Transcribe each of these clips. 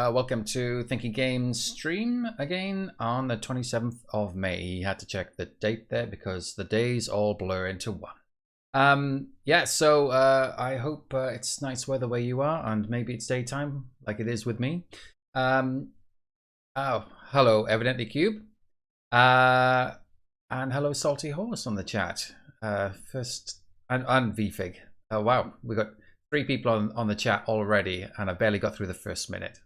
Welcome to Thinky Games stream again on the 27th of May. You had to check the date there because the days all blur into one. I hope it's nice weather where you are, and maybe it's daytime like it is with me. Hello, Evidently Cube. And hello, Salty Horse on the chat. First, and VFig. Oh, wow, we got 3 people on the chat already, and I barely got through the first minute.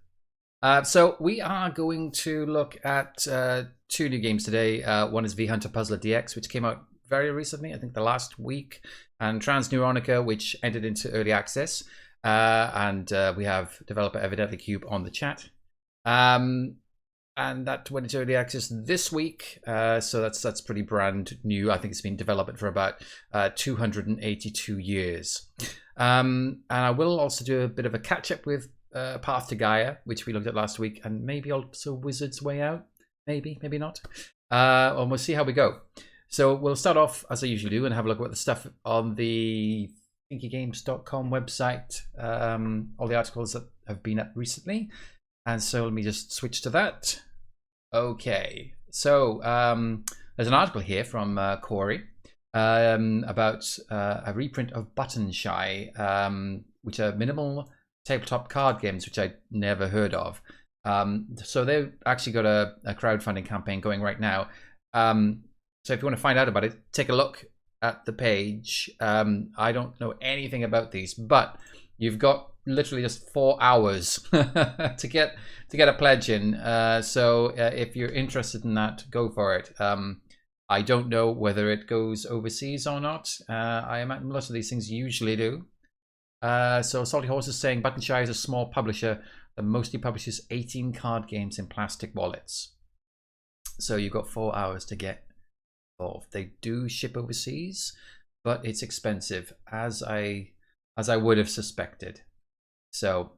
So we are going to look at 2 new games today. One is V-Hunter Puzzler DX, which came out very recently, I think the last week, and Neuronica, which entered into early access. We have developer Evidently Cube on the chat. And that went into early access this week, so that's pretty brand new. I think it's been developed for about 282 years. And I will also do a bit of a catch-up with Path to Gaea, which we looked at last week, and maybe also Wizard's Way Out. Maybe not. And we'll see how we go. So we'll start off, as I usually do, and have a look at the stuff on the thinkygames.com website, all the articles that have been up recently. And so let me just switch to that. Okay, so there's an article here from Corey about a reprint of Button Shy, which are minimal tabletop card games, which I'd never heard of. So they've actually got a crowdfunding campaign going right now. So if you want to find out about it, take a look at the page. I don't know anything about these, but you've got literally just 4 hours to get a pledge in. So if you're interested in that, go for it. I don't know whether it goes overseas or not. I imagine most of these things usually do. So Salty Horse is saying Button Shy is a small publisher that mostly publishes 18 card games in plastic wallets. So you've got 4 hours to get involved. They do ship overseas, but it's expensive, as I would have suspected. So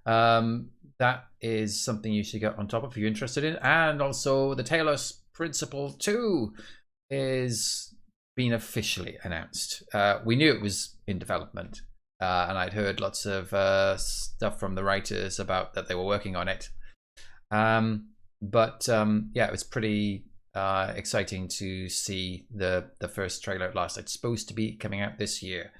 that is something you should get on top of if you're interested in. And also the Talos Principle 2 is being officially announced. We knew it was in development. And I'd heard lots of stuff from the writers about that they were working on it. Yeah, it was pretty exciting to see the first trailer at last. It's supposed to be coming out this year.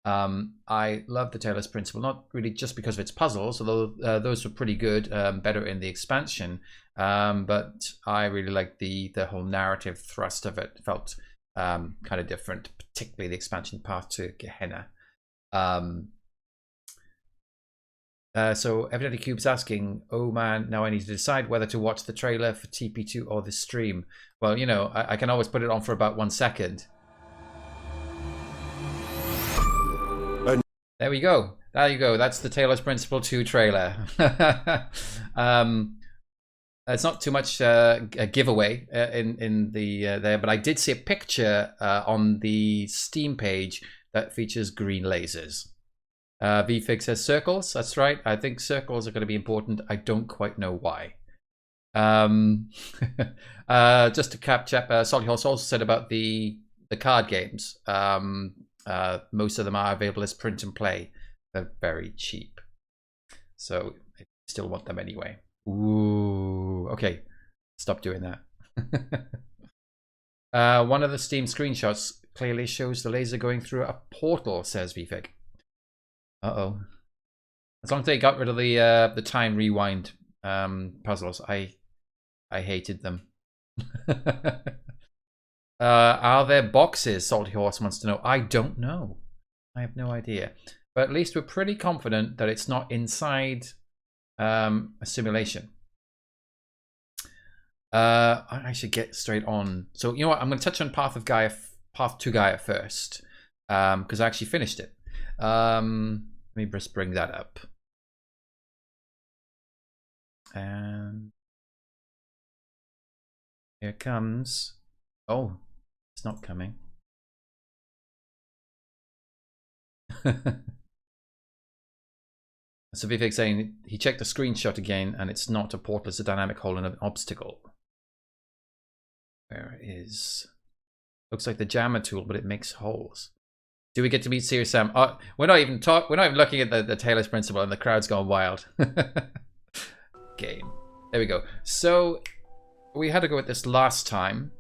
I love the Talos Principle, not really just because of its puzzles, although those were pretty good, better in the expansion. But I really liked the whole narrative thrust of it. It felt kind of different, particularly the expansion path to Gehenna. So Evidently Cube's asking, oh man, now I need to decide whether to watch the trailer for TP2 or the stream. Well, you know, I can always put it on for about 1 second. There we go. There you go. That's the Talos Principle 2 trailer. It's not too much a giveaway in the there, but I did see a picture on the Steam page that features green lasers. VFig says circles. That's right. I think circles are going to be important. I don't quite know why. Just to catch up, Salty Horse also said about the card games. Most of them are available as print and play. They're very cheap. So I still want them anyway. Ooh, okay. Stop doing that. One of the Steam screenshots clearly shows the laser going through a portal, says VFig. Uh-oh. As long as they got rid of the time rewind puzzles, I hated them. Are there boxes? Salty Horse wants to know. I don't know. I have no idea. But at least we're pretty confident that it's not inside a simulation. I should get straight on. So you know what? I'm going to touch on Path to Gaea first, because I actually finished it. Let me just bring that up. And here it comes. Oh, it's not coming. So Vivek saying he checked the screenshot again, and it's not a portal; it's a dynamic hole and an obstacle. Where is? Looks like the jammer tool, but it makes holes. Do we get to meet Serious Sam? We're not even looking at the Talos Principle, and the crowd's gone wild. game. There we go. So we had to go at this last time.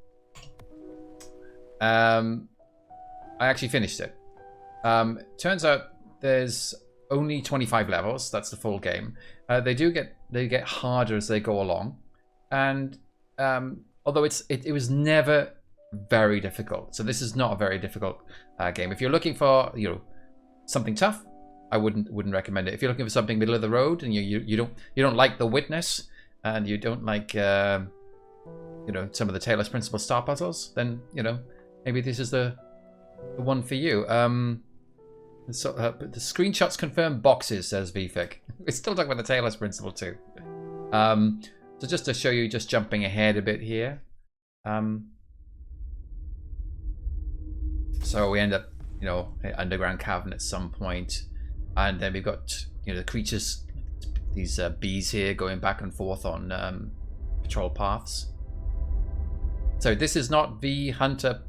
I actually finished it. Turns out there's only 25 levels. That's the full game. They get harder as they go along, and although it was never very difficult. So this is not a very difficult game. If you're looking for something tough, I wouldn't recommend it. If you're looking for something middle of the road and you don't like the witness and you don't like some of the Taylor's Principle star puzzles, then maybe this is the one for you. So the screenshots confirm boxes, says VFig. We're still talking about the Taylor's Principle too. So just to show you, just jumping ahead a bit here. So we end up, underground cavern at some point, and then we've got the creatures, these bees here going back and forth on patrol paths. So this is not V Hunter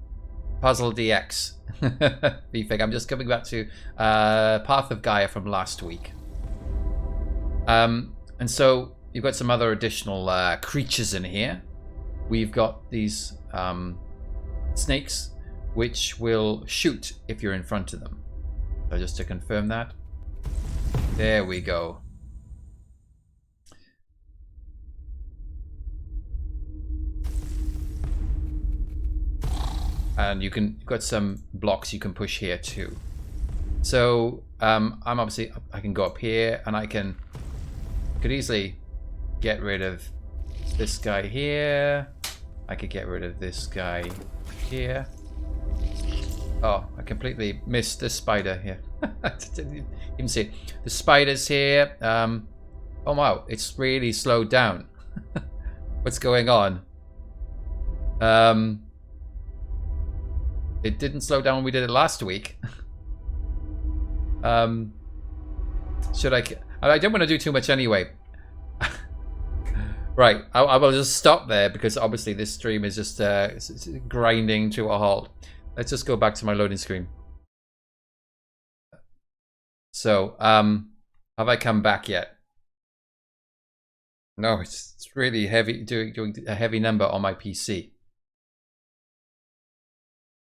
Puzzle DX. VFig. I'm just coming back to Path of Gaea from last week. And so you've got some other additional creatures in here. We've got these snakes which will shoot if you're in front of them. So just to confirm that. There we go. And you've got some blocks you can push here too. So I can go up here and I could easily get rid of this guy here. I could get rid of this guy here. Oh, I completely missed the spider here. I didn't even see it. The spider's here. Oh wow, it's really slowed down. What's going on? It didn't slow down when we did it last week. Should I don't want to do too much anyway. Right, I will just stop there because obviously this stream is just grinding to a halt. Let's just go back to my loading screen. So, have I come back yet? No, it's really heavy, doing a heavy number on my PC.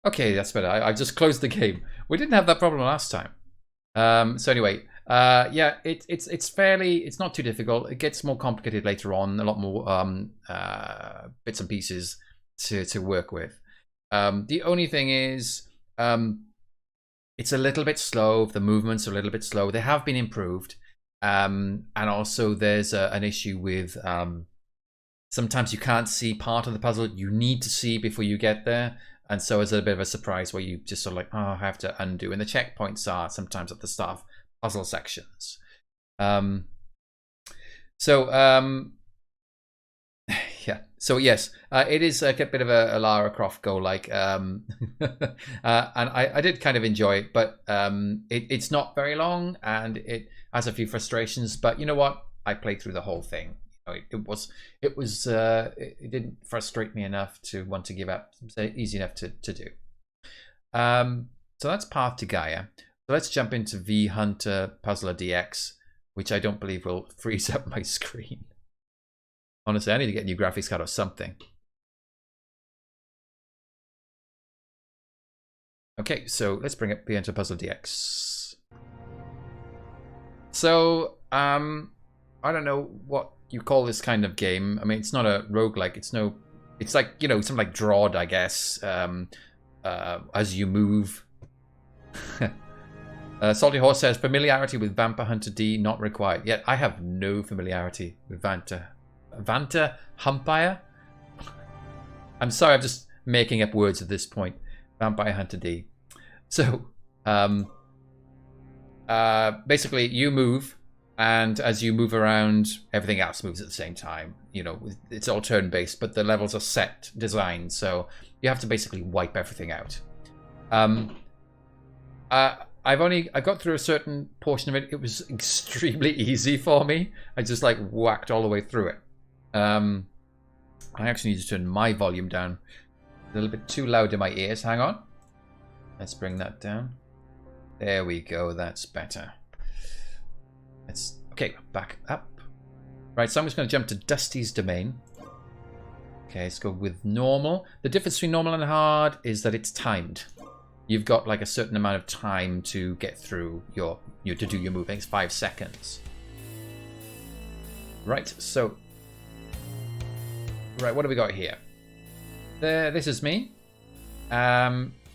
Okay, that's better. I just closed the game. We didn't have that problem last time. So anyway, yeah, it's not too difficult. It gets more complicated later on. A lot more bits and pieces to work with. The only thing is, it's a little bit slow. The movements are a little bit slow. They have been improved, and also there's an issue with sometimes you can't see part of the puzzle you need to see before you get there. And so it's a bit of a surprise where you just sort of like, oh, I have to undo. And the checkpoints are sometimes at the start of puzzle sections. Yeah. So yes, it is a bit of a Lara Croft go-like. And I did kind of enjoy it, but it's not very long and it has a few frustrations. But you know what? I played through the whole thing. It didn't frustrate me enough to want to give up. Easy enough to do. So that's Path to Gaea. So let's jump into V Hunter Puzzler DX, which I don't believe will freeze up my screen. Honestly, I need to get a new graphics card or something. Okay, so let's bring up V Hunter Puzzler DX. So I don't know what you call this kind of game. I mean, it's not a roguelike. It's like, something like Drawed, I guess. As you move. Salty Horse says, familiarity with Vampire Hunter D not required. Yet I have no familiarity with Vanta Humpire? I'm sorry, I'm just making up words at this point. Vampire Hunter D. So, basically, you move. And as you move around, everything else moves at the same time. It's all turn-based, but the levels are set, designed, so you have to basically wipe everything out. I got through a certain portion of it. It was extremely easy for me. I just whacked all the way through it. I actually need to turn my volume down a little bit too loud in my ears. Hang on. Let's bring that down. There we go. That's better. Okay, back up. Right, so I'm just going to jump to Dusty's domain. Okay, let's go with normal. The difference between normal and hard is that it's timed. You've got like a certain amount of time to get through to do your move. I think it's 5 seconds. Right, so... Right, what do we got here? This is me.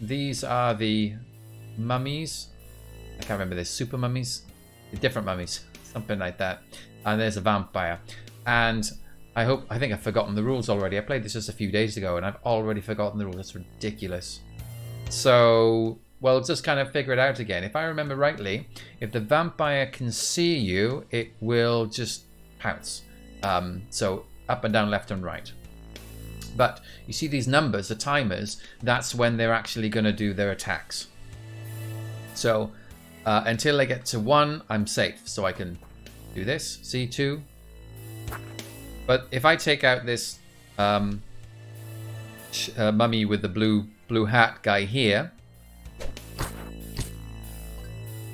These are the mummies. I can't remember, there's super mummies. Different mummies, something like that. And there's a vampire. And I think I've forgotten the rules already. I played this just a few days ago and I've already forgotten the rules. That's ridiculous. So, well, just kind of figure it out again. If I remember rightly, if the vampire can see you, it will just pounce. So up and down, left and right. But you see these numbers, the timers, that's when they're actually going to do their attacks. So until they get to 1, I'm safe. So I can do this, see 2. But if I take out this mummy with the blue hat guy here.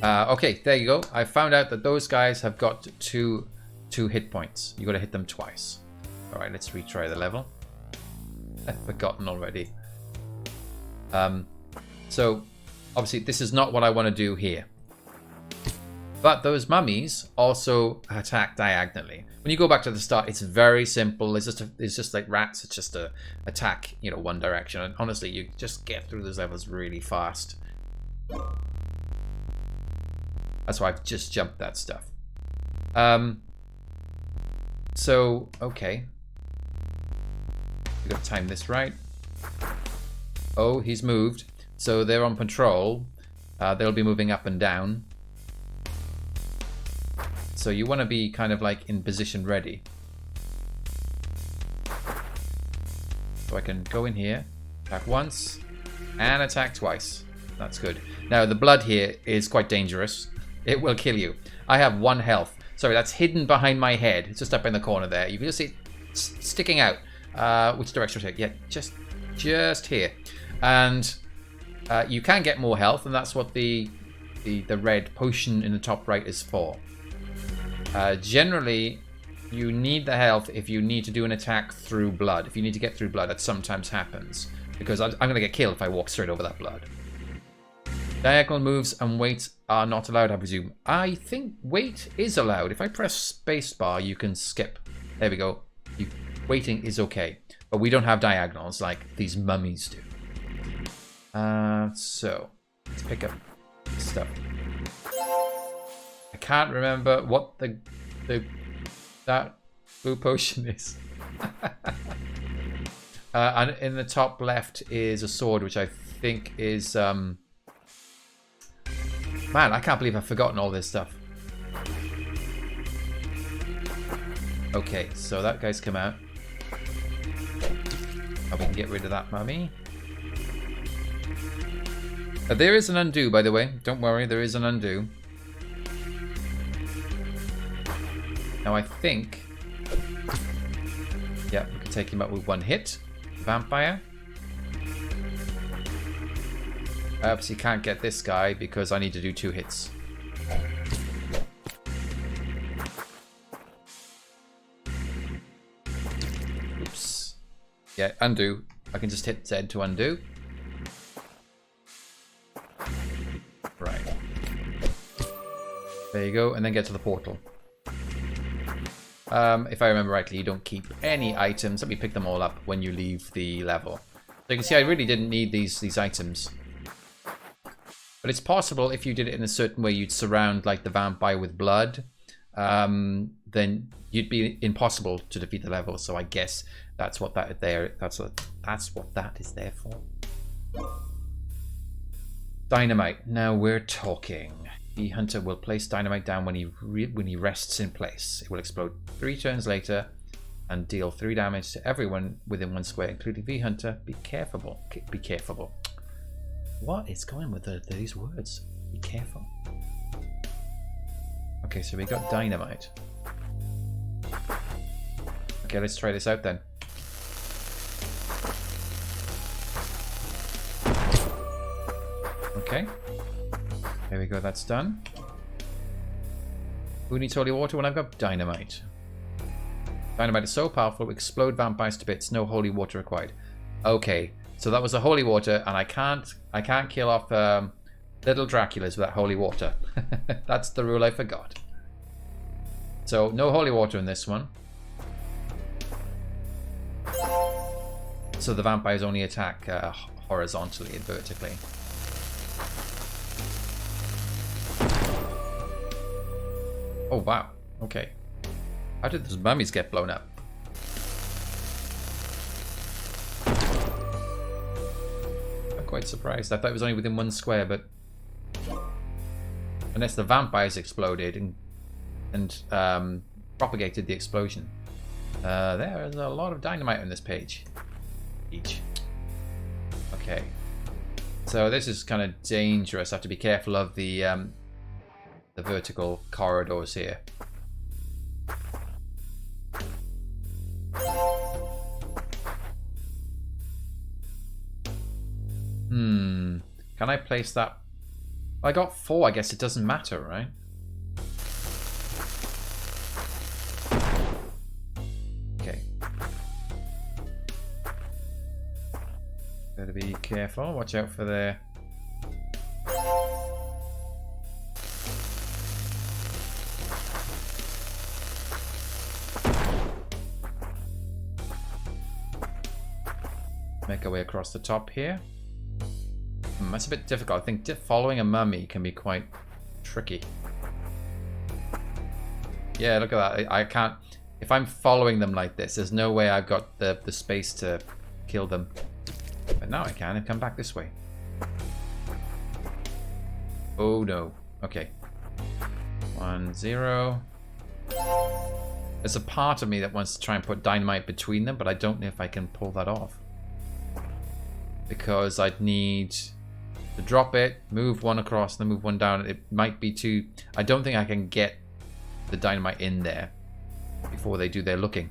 Okay, there you go. I found out that those guys have got two hit points. You got to hit them twice. All right, let's retry the level. I've forgotten already. So obviously this is not what I want to do here. But those mummies also attack diagonally. When you go back to the start, it's very simple. It's just like rats. It's just a attack, one direction. And honestly, you just get through those levels really fast. That's why I've just jumped that stuff. So okay, we got to time this right. Oh, he's moved. So they're on patrol. They'll be moving up and down. So you want to be kind of like in position ready. So I can go in here, attack once, and attack twice. That's good. Now the blood here is quite dangerous. It will kill you. I have 1 health. Sorry, that's hidden behind my head. It's just up in the corner there. You can just see it sticking out. Which direction to take? Yeah, just here. And you can get more health, and that's what the red potion in the top right is for. Generally, you need the health if you need to do an attack through blood. If you need to get through blood, that sometimes happens. Because I'm going to get killed if I walk straight over that blood. Diagonal moves and wait are not allowed, I presume. I think wait is allowed. If I press spacebar, you can skip. There we go. Waiting is okay. But we don't have diagonals like these mummies do. So, let's pick up stuff. I can't remember what that blue potion is. And in the top left is a sword, which I think is... Man, I can't believe I've forgotten all this stuff. Okay, so that guy's come out. And we can get rid of that mummy. There is an undo, by the way. Don't worry, there is an undo. Now I think... Yeah, we can take him out with 1 hit. Vampire. I obviously can't get this guy because I need to do 2 hits. Oops. Yeah, undo. I can just hit Z to undo. Right. There you go, and then get to the portal. If I remember rightly, you don't keep any items. Let me pick them all up when you leave the level. So you can see I really didn't need these items. But it's possible if you did it in a certain way, you'd surround like the vampire with blood. Then you'd be impossible to defeat the level. So I guess that's what that there. That's what that is there for. Dynamite. Now we're talking. The hunter will place dynamite down when he rests in place. It will explode 3 turns later and deal 3 damage to everyone within 1 square, including the hunter. Be careful. Be careful. What is going with these words? Be careful. Okay, so we got dynamite. Okay, let's try this out then. Okay. There we go, that's done. Who needs holy water when I've got dynamite? Dynamite is so powerful, it will explode vampires to bits. No holy water required. Okay, so that was the holy water, and I can't kill off little Draculas without holy water. That's the rule I forgot. So no holy water in this one. So the vampires only attack horizontally and vertically. Oh wow, okay. How did those mummies get blown up? I'm quite surprised. I thought it was only within 1 square, but unless the vampires exploded and propagated the explosion. There is a lot of dynamite on this page. Okay. So this is kind of dangerous. I have to be careful of the vertical corridors here. Can I place that? I got 4. I guess it doesn't matter, right? Okay. Better be careful. Watch out for the... Make our way across the top here. That's a bit difficult. I think following a mummy can be quite tricky. Yeah, look at that. I can't... If I'm following them like this, there's no way I've got the space to kill them. But now I can and come back this way. Oh no. Okay. 1, 0. There's a part of me that wants to try and put dynamite between them, but I don't know if I can pull that off. Because I'd need to drop it, move 1 across, then move 1 down. It might be too... I don't think I can get the dynamite in there before they do their looking.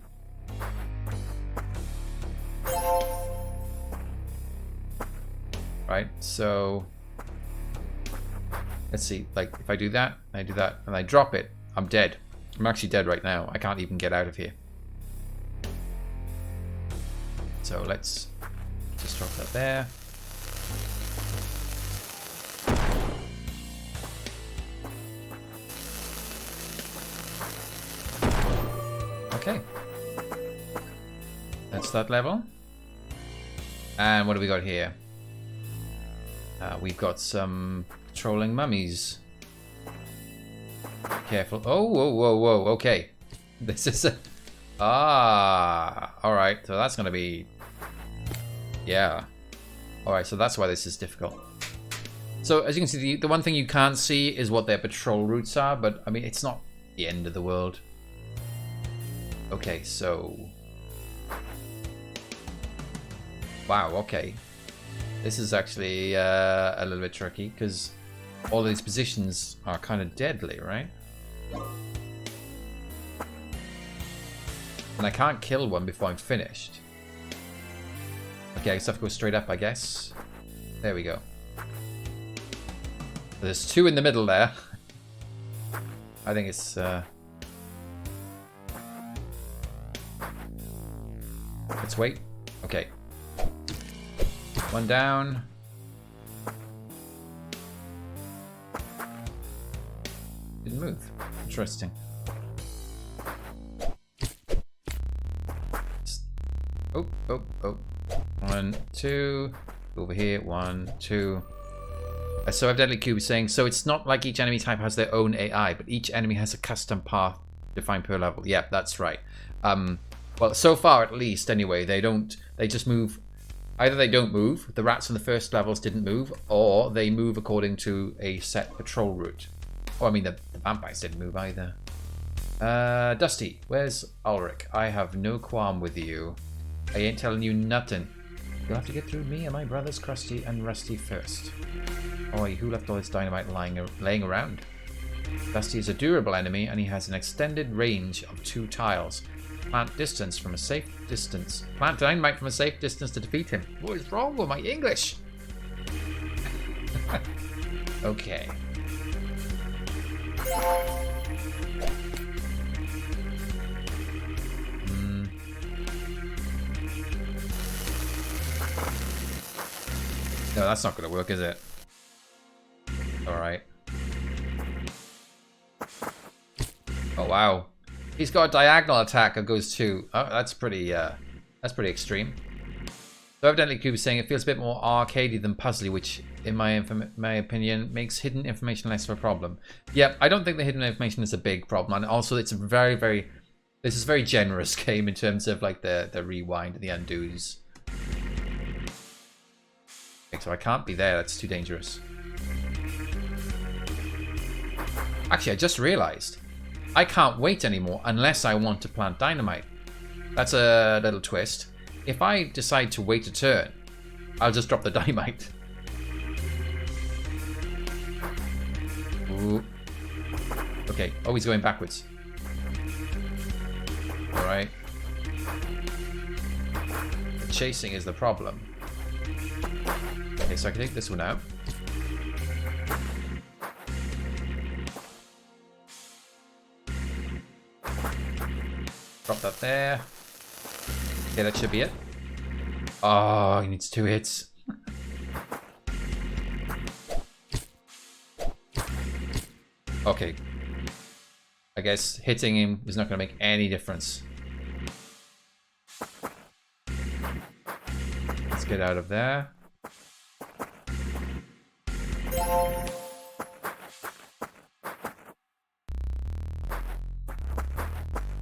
Right, so... Let's see, like, if I do that, and I drop it, I'm dead. I'm actually dead right now. I can't even get out of here. So let's... just drop that there. Okay. That's that level. And what do we got here? We've got some patrolling mummies. Careful. Oh, whoa, whoa, whoa. Okay. This is a... Alright. So that's going to be... Yeah. Alright, so that's why this is difficult. So, as you can see, the one thing you can't see is what their patrol routes are, but, I mean, it's not the end of the world. Okay, so... Wow, okay. This is actually a little bit tricky, because all of these positions are kind of deadly, right? And I can't kill one before I'm finished. Okay, I just have to go straight up, I guess. There we go. There's 2 in the middle there. I think it's... Let's wait. Okay. 1 down. Didn't move. Interesting. Oh, oh, oh. 1, 2. Over here. 1, 2. So Deadly Cube is saying, so it's not like each enemy type has their own AI, but each enemy has a custom path defined per level. Yeah, that's right. Well, so far at least, anyway, they just move. Either they don't move, the rats from the first levels didn't move, or they move according to a set patrol route. Oh, I mean, the vampires didn't move either. Dusty, where's Ulrich? I have no qualm with you. I ain't telling you nothing. You'll have to get through me and my brothers Krusty and Rusty first. Oi, who left all this dynamite laying around? Dusty is a durable enemy, and he has an extended range of 2 tiles. Plant distance from a safe distance. Plant dynamite from a safe distance to defeat him. What is wrong with my English? Okay. No, that's not going to work, is it? Alright. Oh, wow. He's got a diagonal attack that goes to... Oh, that's pretty extreme. So evidently, Cube is saying it feels a bit more arcadey than puzzly, which, in my opinion, makes hidden information less of a problem. Yep, I don't think the hidden information is a big problem. And also, it's a very, very... This is a very generous game in terms of like the rewind and the undos. Okay, so I can't be there. That's too dangerous. Actually, I just realized I can't wait anymore unless I want to plant dynamite. That's a little twist. If I decide to wait a turn, I'll just drop the dynamite. Ooh. Okay. Oh, he's going backwards. Alright. The chasing is the problem. Okay, so I can take this one out. Drop that there. Okay, that should be it. Oh, he needs 2 hits. Okay. I guess hitting him is not going to make any difference. Let's get out of there.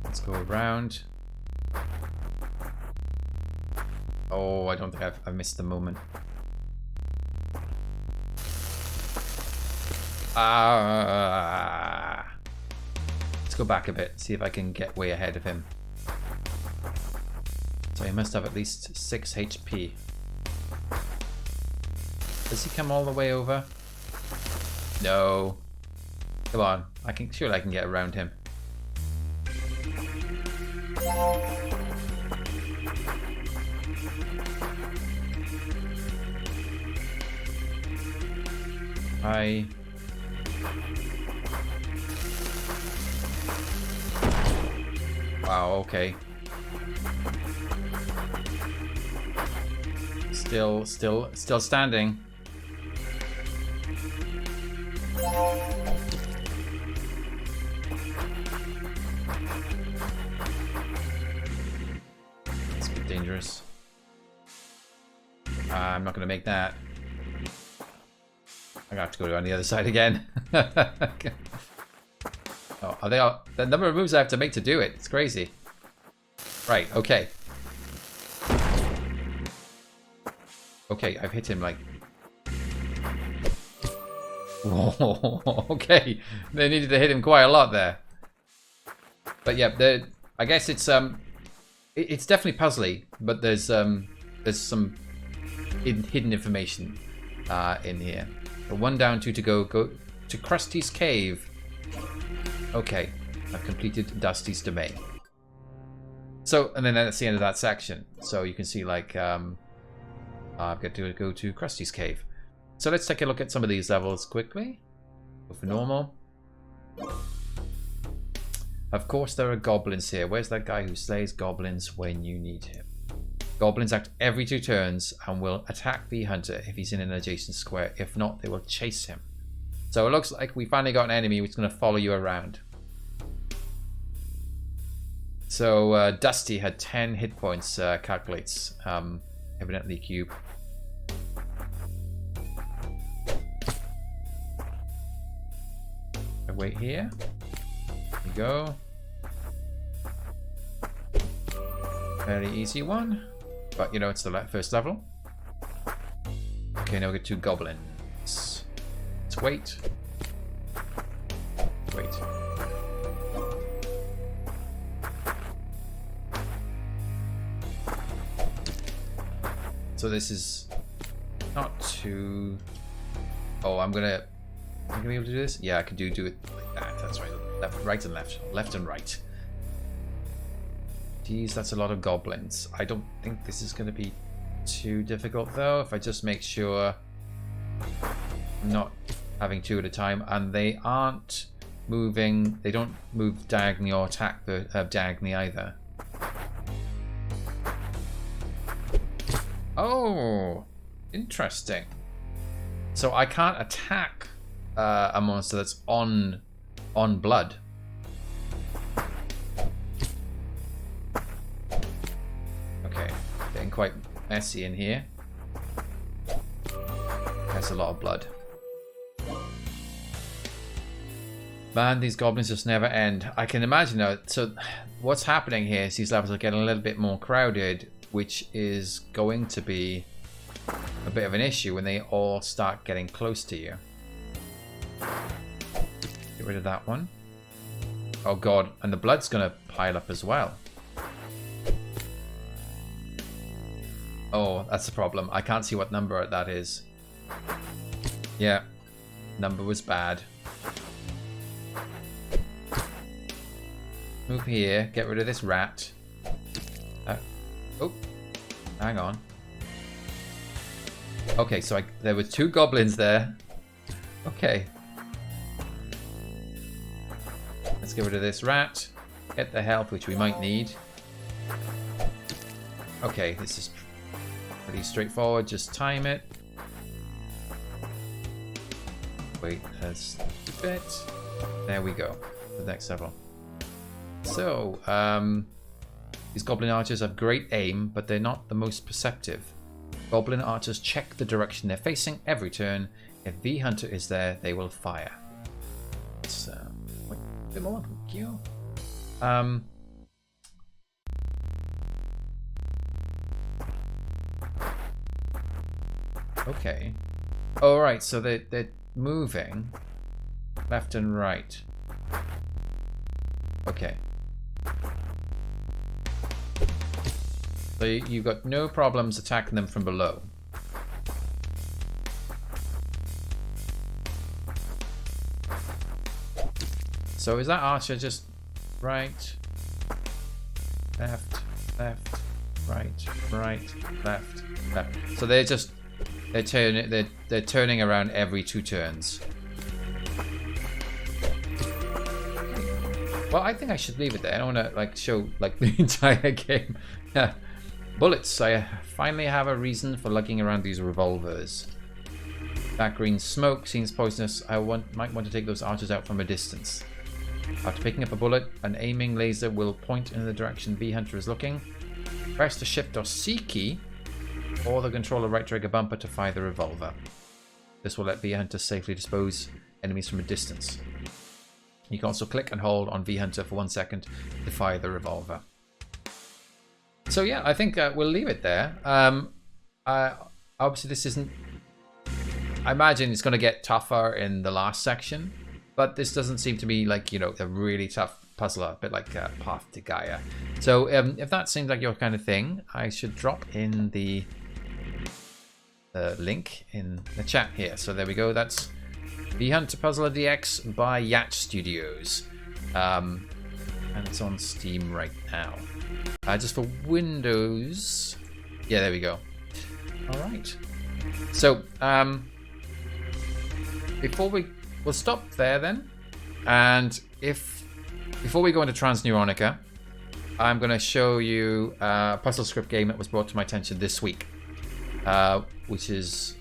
Let's go around. Oh, I don't think I've missed the moment. Let's go back a bit, see if I can get way ahead of him. So he must have at least 6 HP. Does he come all the way over? No. Come on, surely I can get around him. Hi. Wow, okay. Still standing. It's a bit dangerous. I'm not gonna make that. I'm gonna have to go on the other side again. Oh, are they all, the number of moves I have to make to do it? It's crazy. Right, okay. Okay, I've hit him like... Whoa, okay. They needed to hit him quite a lot there. But yeah, I guess it's definitely puzzly, but there's some hidden information in here. So 1 down, 2 to go. Go to Krusty's cave. Okay, I've completed Dusty's domain. So, and then that's the end of that section. So you can see, like, I've got to go to Krusty's cave. So let's take a look at some of these levels quickly. Go for normal. Of course, there are goblins here. Where's that guy who slays goblins when you need him? Goblins act every 2 turns and will attack the hunter if he's in an adjacent square. If not, they will chase him. So it looks like we finally got an enemy which is going to follow you around. So Dusty had 10 hit points, calculates. Evidently Cube. I wait here. There we go. Very easy one. But you know, it's the first level. Okay, now we get 2 goblins. Let's wait. Wait. So this is not too... Oh, I'm gonna be able to do this? Yeah, I can do it like that. That's right. Left, right and left. Left and right. Geez, that's a lot of goblins. I don't think this is going to be too difficult, though, if I just make sure I'm not having 2 at a time. And they aren't moving. They don't move diagonally or attack diagonally either. Oh, interesting. So I can't attack a monster that's on blood. Okay, getting quite messy in here. That's a lot of blood. Man, these goblins just never end. I can imagine now. So what's happening here is these levels are getting a little bit more crowded, which is going to be a bit of an issue when they all start getting close to you. Get rid of that one. Oh god, and the blood's gonna pile up as well. Oh, that's the problem. I can't see what number that is. Yeah, number was bad. Move here, get rid of this rat. Oh, hang on. Okay, so there were 2 goblins there. Okay. Let's get rid of this rat. Get the health, which we might need. Okay, this is pretty straightforward. Just time it. Wait, that's a bit. There we go. The next level. So, these goblin archers have great aim, but they're not the most perceptive. Goblin archers check the direction they're facing every turn. If the hunter is there, they will fire. It's wait, a bit more. Thank you. Okay. All right. So they're moving left and right. Okay. So you've got no problems attacking them from below. So is that archer just right, left, left, right, right, left, left? So they're turning around every 2 turns. Well, I think I should leave it there. I don't want to like show like the entire game. Yeah. Bullets. I finally have a reason for lugging around these revolvers. That green smoke seems poisonous. I might want to take those archers out from a distance. After picking up a bullet, an aiming laser will point in the direction the hunter is looking. Press the Shift or C key, or the controller right trigger bumper to fire the revolver. This will let the hunter safely dispose enemies from a distance. You can also click and hold on V-Hunter for 1 second to fire the revolver. So yeah, I think we'll leave it there. Obviously this isn't... I imagine it's going to get tougher in the last section, but this doesn't seem to be like, you know, a really tough puzzler, a bit like Path to Gaea. So if that seems like your kind of thing, I should drop in the link in the chat here. So there we go. That's The Hunter Puzzler DX by Yacht Studios. And it's on Steam right now. Just for Windows. Yeah, there we go. All right. So, we'll stop there then. And before we go into Neuronica, I'm going to show you a puzzle script game that was brought to my attention this week, which is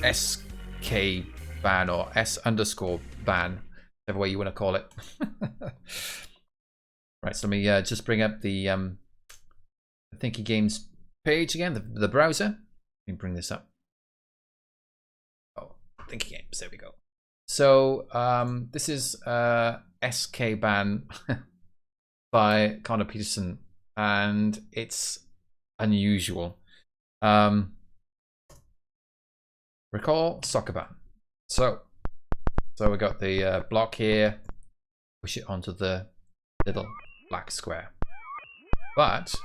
SK ban or S_ban, whatever way you want to call it. Right, so let me just bring up the Thinky Games page again, the browser. Let me bring this up. Oh, Thinky Games, there we go. So this is SK ban by Connor Peterson, and it's unusual. Recall soccer ban. So we got the block here. Push it onto the little black square. But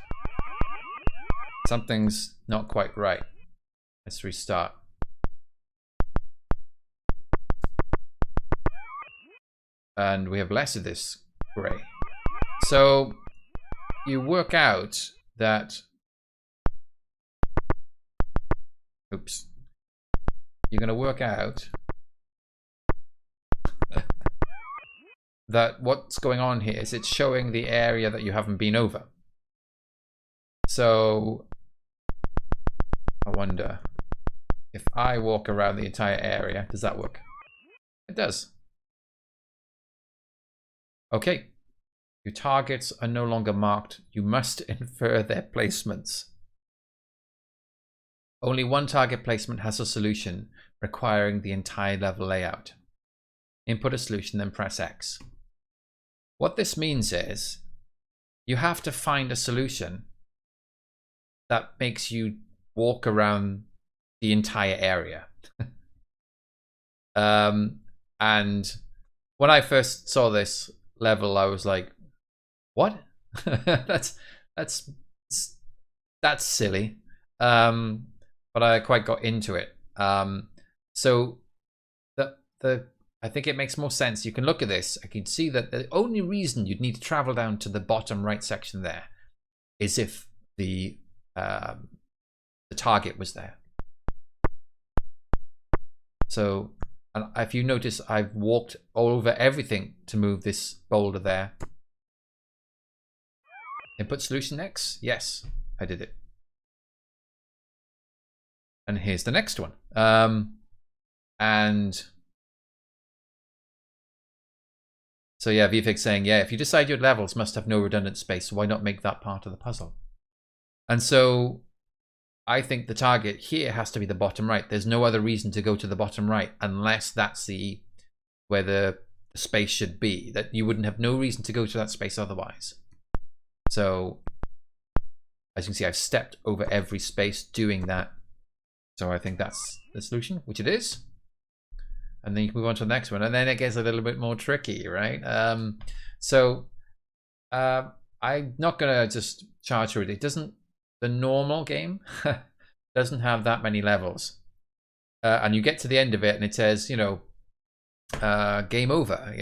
something's not quite right. Let's restart. And we have less of this gray. So you work out that, oops, you're going to work out that what's going on here is it's showing the area that you haven't been over. So I wonder if I walk around the entire area, does that work? It does. Okay. Your targets are no longer marked. You must infer their placements. Only one target placement has a solution requiring the entire level layout. Input a solution, then press X. What this means is you have to find a solution that makes you walk around the entire area. And when I first saw this level, I was like, what? that's silly. But I quite got into it. So I think it makes more sense. You can look at this. I can see that the only reason you'd need to travel down to the bottom right section there is if the target was there. So, and if you notice, I've walked all over everything to move this boulder there. Input solution X. Yes, I did it. And here's the next one. And so yeah, VFIG saying, yeah, if you decide your levels must have no redundant space, why not make that part of the puzzle? And so I think the target here has to be the bottom right. There's no other reason to go to the bottom right unless that's where the space should be. That you wouldn't have no reason to go to that space otherwise. So as you can see, I've stepped over every space doing that. So I think that's the solution, which it is. And then you can move on to the next one. And then it gets a little bit more tricky, right? I'm not going to just charge through it. The normal game doesn't have that many levels. And you get to the end of it and it says, you know, game over,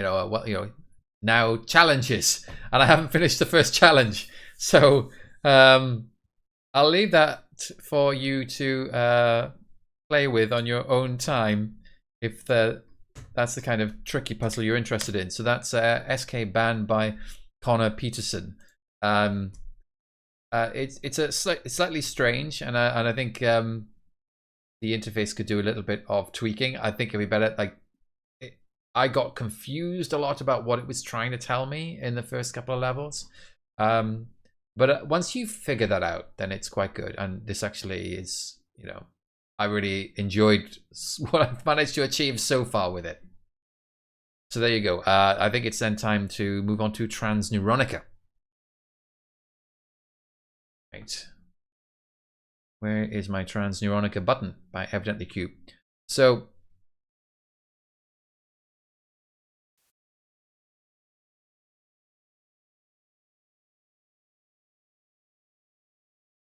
now challenges. And I haven't finished the first challenge. So I'll leave that for you to play with on your own time if that's the kind of tricky puzzle you're interested in. So that's SK Banned by Connor Peterson. It's slightly strange, and I think the interface could do a little bit of tweaking. I think it'd be better. I got confused a lot about what it was trying to tell me in the first couple of levels. But once you figure that out, then it's quite good. And this actually is, I really enjoyed what I've managed to achieve so far with it. So there you go. I think it's then time to move on to Neuronica. Right. Where is my Neuronica button? By evidently Q. So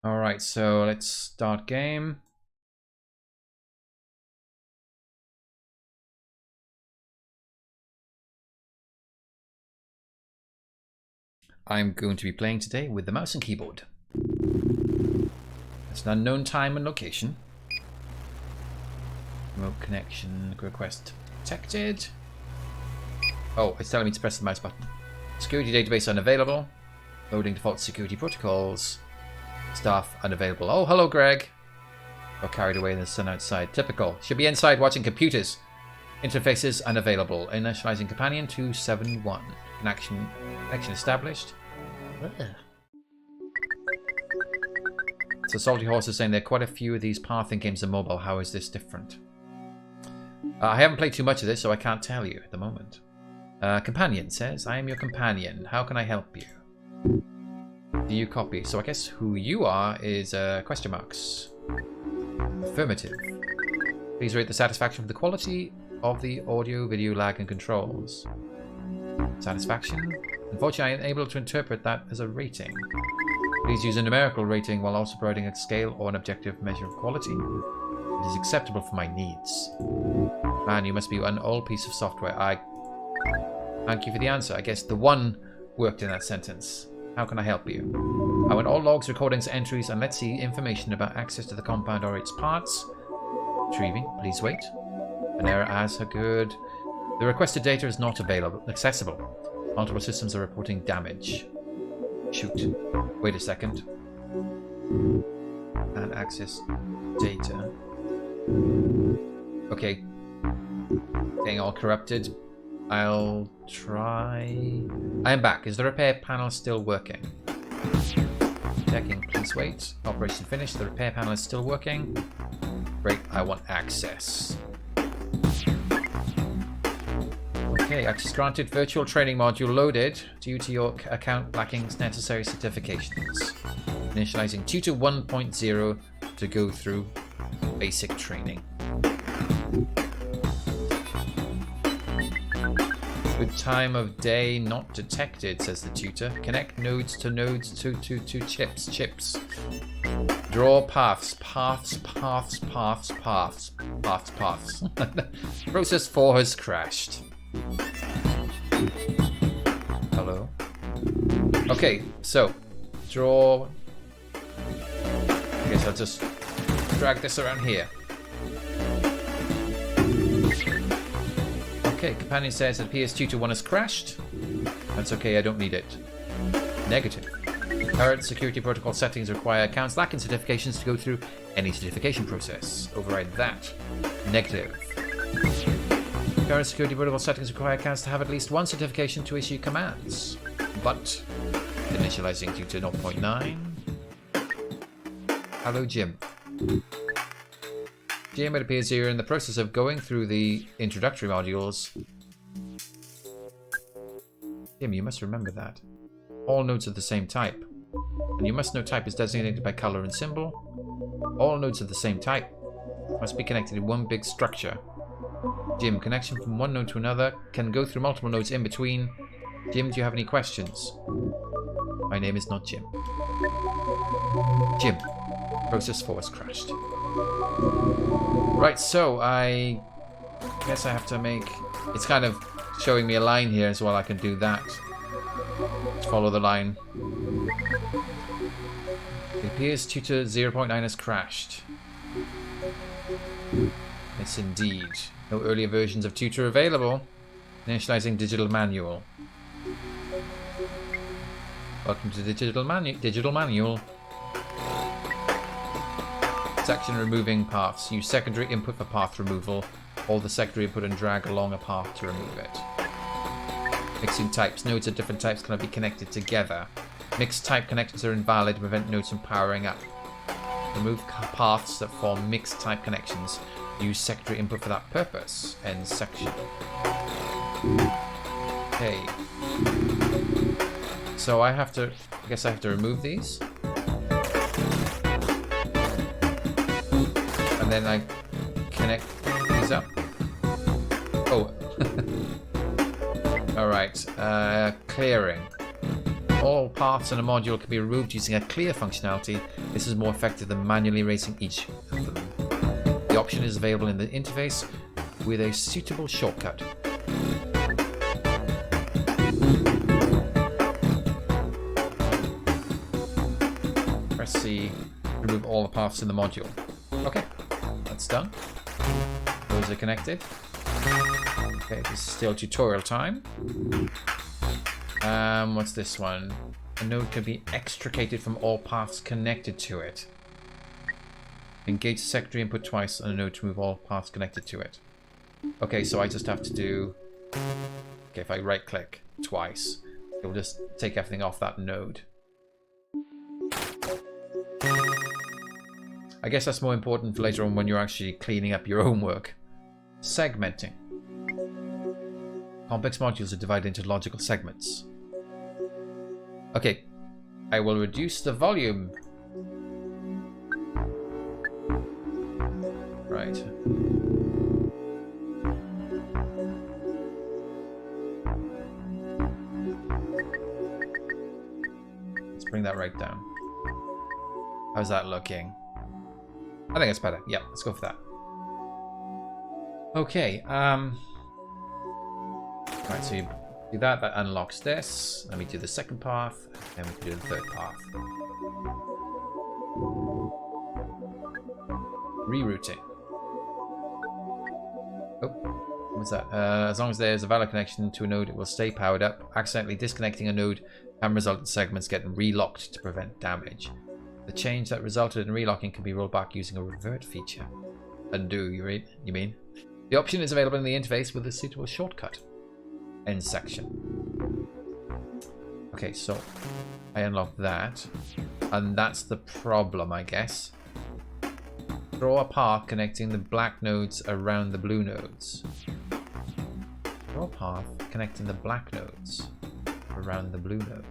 all right, so let's start game. I'm going to be playing today with the mouse and keyboard. It's an unknown time and location. Remote connection request detected. Oh, it's telling me to press the mouse button. Security database unavailable. Loading default security protocols. Staff unavailable. Oh, hello, Greg. Got carried away in the sun outside. Typical. Should be inside watching computers. Interfaces unavailable. Initializing companion 271. Connection established. So Salty Horse is saying there are quite a few of these pathing games on mobile. How is this different? I haven't played too much of this, so I can't tell you at the moment. Companion says, I am your companion. How can I help you? Do you copy? So I guess who you are is question marks. Affirmative. Please rate the satisfaction of the quality of the audio, video, lag, and controls. Satisfaction. Unfortunately, I am unable to interpret that as a rating. Please use a numerical rating while also providing a scale or an objective measure of quality. It is acceptable for my needs. Man, you must be an old piece of software. Thank you for the answer. I guess the one worked in that sentence. How can I help you? I want all logs, recordings, entries, and let's see information about access to the compound or its parts. Retrieving. Please wait. An error has occurred. The requested data is not accessible. Multiple systems are reporting damage. Shoot. Wait a second. And access data. Okay. Getting all corrupted. I'll try... I am back. Is the repair panel still working? Checking. Please wait. Operation finished. The repair panel is still working. Great. I want access. Okay. Access granted. Virtual training module loaded due to your account lacking necessary certifications. Initializing tutor 1.0 to go through basic training. Good time of day not detected, says the tutor. Connect nodes to chips. Draw paths. Process 4 has crashed. Hello. Okay, so draw. I guess I'll just drag this around here. Okay, companion says it appears tutor 1 has crashed. That's okay, I don't need it. Negative. Current security protocol settings require accounts lacking certifications to go through any certification process. Override that. Negative. Current security protocol settings require accounts to have at least one certification to issue commands. But initializing tutor 0.9. Hello, Jim. Jim, it appears you're in the process of going through the introductory modules. Jim, you must remember that. All nodes are the same type. And you must know type is designated by color and symbol. All nodes are the same type. Must be connected in one big structure. Jim, connection from one node to another can go through multiple nodes in between. Jim, do you have any questions? My name is not Jim. Jim, process 4 has crashed. Right, so I guess I have to make... It's kind of showing me a line here as well. I can do that. Let's follow the line. It appears tutor 0.9 has crashed. Yes, indeed. No earlier versions of tutor available. Initializing digital manual. Welcome to the digital manual. Section removing paths. Use secondary input for path removal. Hold the secondary input and drag along a path to remove it. Mixing types. Nodes of different types cannot be connected together. Mixed type connections are invalid to prevent nodes from powering up. Remove paths that form mixed type connections. Use secondary input for that purpose. End section. Okay. So I guess I have to remove these. And then I connect these up. Oh. Alright. Clearing. All paths in a module can be removed using a clear functionality. This is more effective than manually erasing each of them. The option is available in the interface with a suitable shortcut. Press C to remove all the paths in the module. Okay, that's done. Those are connected. Okay, this is still tutorial time. What's this one? A node can be extricated from all paths connected to it. Engage the secondary input twice on a node to remove all paths connected to it. Okay, so I just have to do... Okay, if I right click twice, it will just take everything off that node. I guess that's more important for later on when you're actually cleaning up your own work. Segmenting. Complex modules are divided into logical segments. Okay, I will reduce the volume. Right. Let's bring that right down. How's that looking? I think it's better. Yeah, let's go for that. Okay, right, so you do that, that unlocks this. Let me do the second path, and we can do the third path. Rerouting. Oh, what's that? As long as there's a valid connection to a node, it will stay powered up. Accidentally disconnecting a node can result in segments getting relocked to prevent damage. The change that resulted in relocking can be rolled back using a revert feature. undo, you mean? The option is available in the interface with a suitable shortcut. End section. Okay, so I unlock that. And that's the problem, I guess. Draw a path connecting the black nodes around the blue nodes. Draw a path connecting the black nodes around the blue node.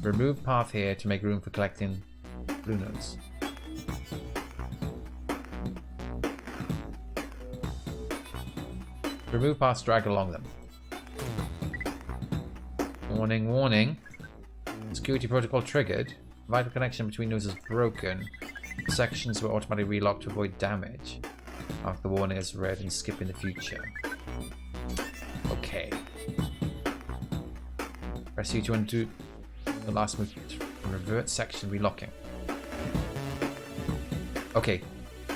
Remove path here to make room for collecting blue nodes. Remove paths, drag along them. Warning, warning. Security protocol triggered. Vital connection between nodes is broken. Sections were automatically relocked to avoid damage. Mark the warning as red and skip in the future. Okay. Press U to undo the last move. Revert section relocking. Okay.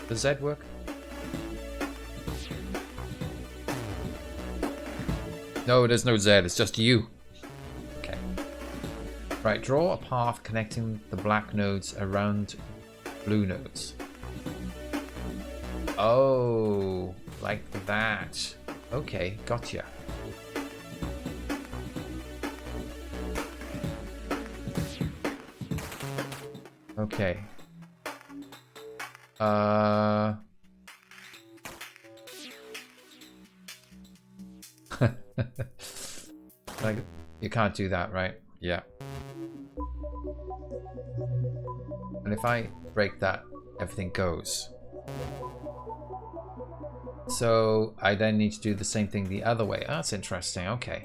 Does Z work? No, there's no Z. It's just U. Okay. Right. Draw a path connecting the black nodes around blue nodes. Oh, like that. Okay, gotcha. Okay. Like, you can't do that, right? Yeah. And if I break that, everything goes. So I then need to do the same thing the other way. Oh, that's interesting. Okay.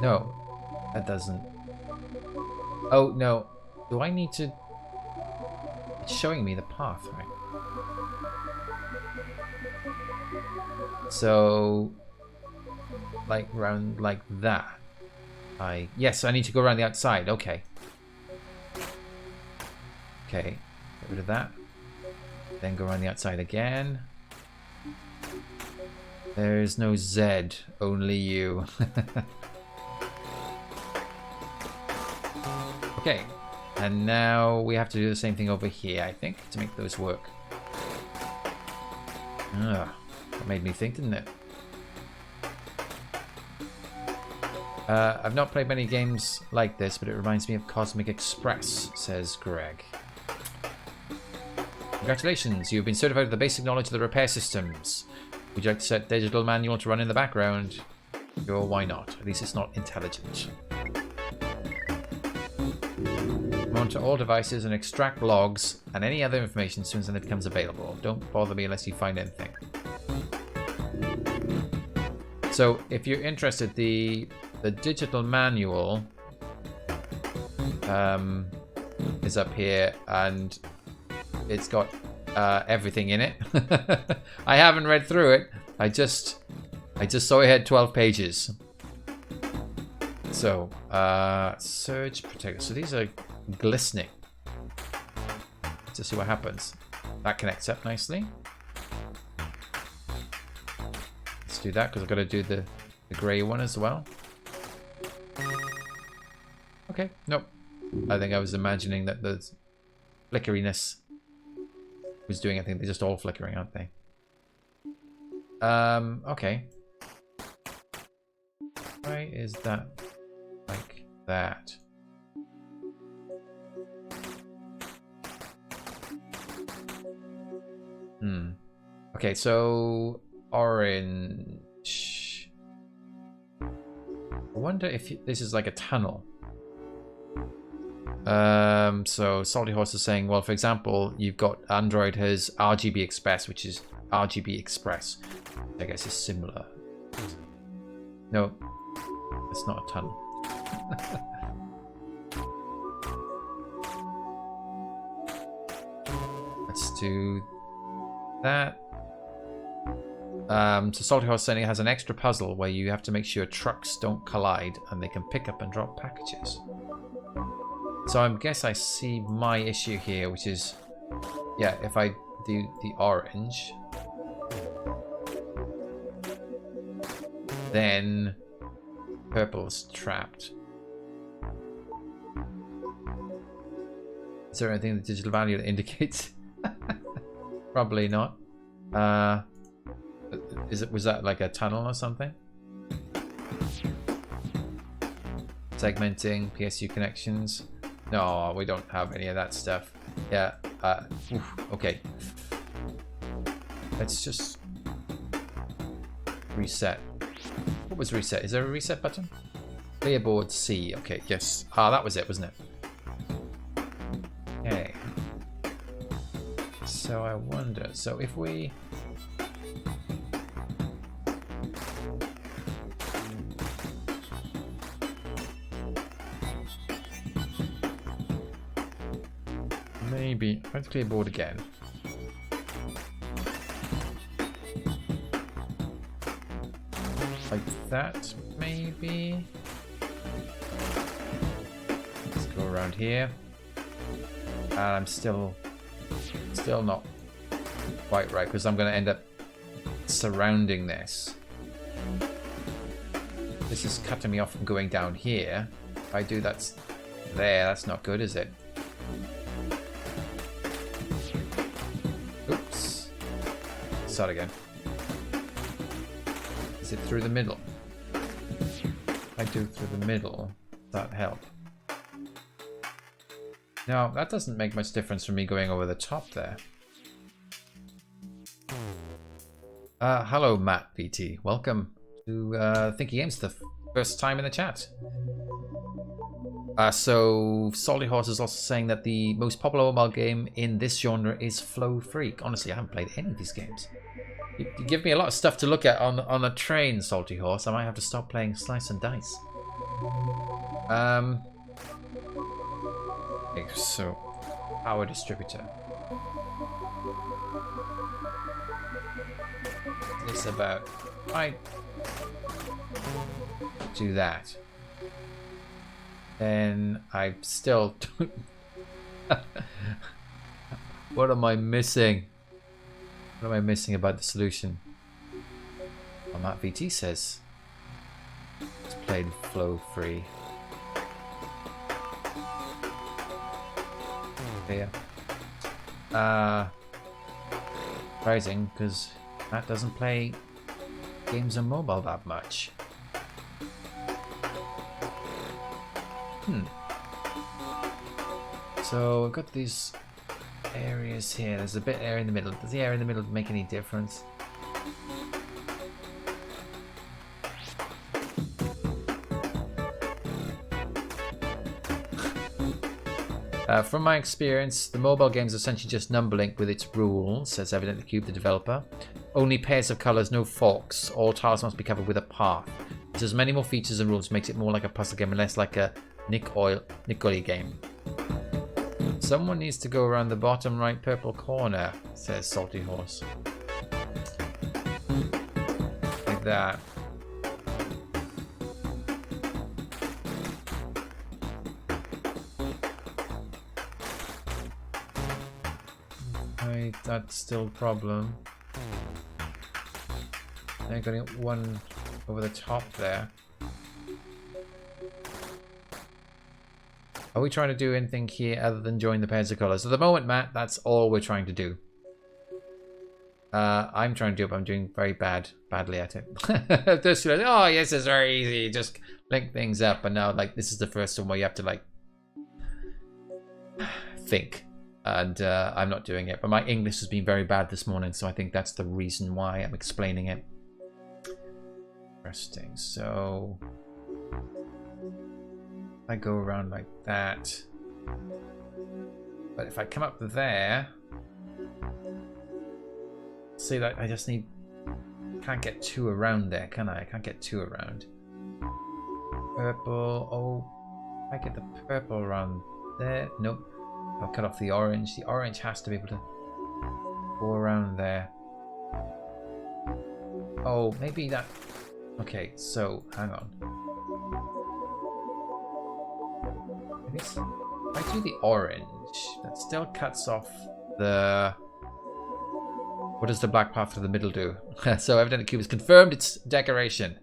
No, that doesn't. Oh, no. Do I need to... It's showing me the path, right? So, like, round like that. Yes, I need to go around the outside. Okay. Okay. Get rid of that. Then go around the outside again. There's no Z, only you. Okay. And now we have to do the same thing over here, I think, to make those work. Ugh. That made me think, didn't it? I've not played many games like this, but it reminds me of Cosmic Express, says Greg. Congratulations, you've been certified with the basic knowledge of the repair systems. Would you like to set digital manual to run in the background? Sure, why not? At least it's not intelligent. Monitor all devices and extract logs and any other information as soon as it becomes available. Don't bother me unless you find anything. So, if you're interested, the digital manual is up here, and it's got everything in it. I haven't read through it. I just saw it had 12 pages. So, surge protector. So these are glistening. Let's see what happens. That connects up nicely. Let's do that because I've got to do the grey one as well. Okay, nope. I think I was imagining that the flickeriness was doing anything. They're just all flickering, aren't they? Okay. Why is that like that? Okay, so orange. I wonder if this is like a tunnel. So Salty Horse is saying, well, for example, you've got Android has RGB Express, which is RGB Express. I guess it's similar. No, it's not a tunnel. Let's do that. So Salty Horse saying it has an extra puzzle where you have to make sure trucks don't collide and they can pick up and drop packages. So I guess I see my issue here, which is, yeah, if I do the orange, then purple's trapped. Is there anything in the digital value that indicates? Probably not. Was that like a tunnel or something? Segmenting, PSU connections. No, we don't have any of that stuff. Yeah. Okay. Let's just reset. What was reset? Is there a reset button? Clear board C. Okay, yes. Ah, that was it, wasn't it? Okay. So I wonder. So if we... Maybe... Let's clear board again. Like that, maybe. Let's go around here. And I'm still not quite right because I'm going to end up surrounding this. This is cutting me off from going down here. If I do that's there, that's not good, is it? Oops. Start again. Is it through the middle? If I do through the middle, does that help? No, that doesn't make much difference for me going over the top there. Hello, Matt VT. Welcome to Thinky Games, the first time in the chat. So, Salty Horse is also saying that the most popular mobile game in this genre is Flow Freak. Honestly, I haven't played any of these games. You give me a lot of stuff to look at on a train, Salty Horse. I might have to stop playing Slice and Dice. Okay, so power distributor. It's about I do that. Then I still what am I missing? What am I missing about the solution? Well, Matt VT says it's played flow free. Yeah. Surprising because Matt doesn't play games on mobile that much. So we've got these areas here. There's a bit area in the middle. Does the area in the middle make any difference? From my experience, the mobile game is essentially just Numberlink with its rules, says Evidently Cube, the developer. Only pairs of colours, no forks. All tiles must be covered with a path. It has many more features and rules, makes it more like a puzzle game and less like a Nicoli game. Someone needs to go around the bottom right purple corner, says Salty Horse. Like that. Right, that's still a problem. I'm getting one over the top there. Are we trying to do anything here other than join the pairs of colours? At the moment, Matt, that's all we're trying to do. I'm trying to do it, but I'm doing very badly at it. Just like, oh, yes, it's very easy. Just link things up. And now, like, this is the first one where you have to, like, think. And I'm not doing it. But my English has been very bad this morning, so I think that's the reason why I'm explaining it. Interesting. So I go around like that. But if I come up there, see that I just need, can't get two around there, can I? I can't get two around. Purple. Oh, I get the purple around there. Nope. I'll cut off the orange. The orange has to be able to go around there. Oh, maybe that. Okay, so hang on. Maybe if I do the orange, that still cuts off the. What does the black path to the middle do? So Evidently Cube has confirmed its decoration.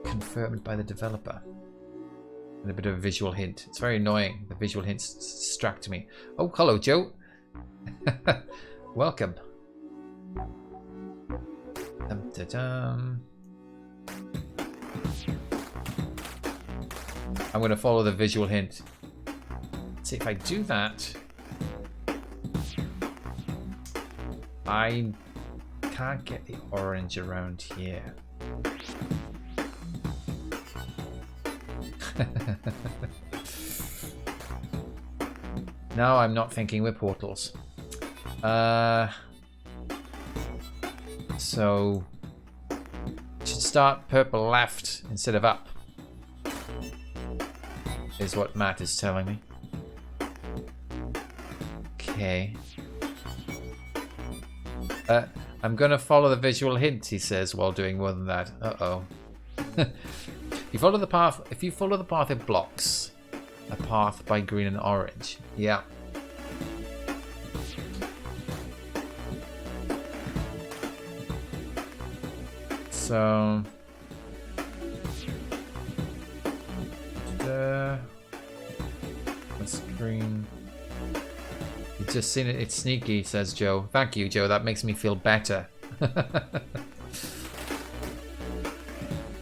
Confirmed by the developer. And a bit of a visual hint. It's very annoying. The visual hints distract me. Oh, hello, Joe. Welcome. Dum, da, dum. I'm going to follow the visual hint. Let's see if I do that. I can't get the orange around here. No, I'm not thinking with portals. So should start purple left instead of up, is what Matt is telling me. Okay. I'm gonna follow the visual hint, he says, while doing more than that. Uh-oh. You follow the path. If you follow the path, it blocks a path by green and orange. Yeah. So what's green? You've just seen it. It's sneaky, says Joe. Thank you, Joe. That makes me feel better.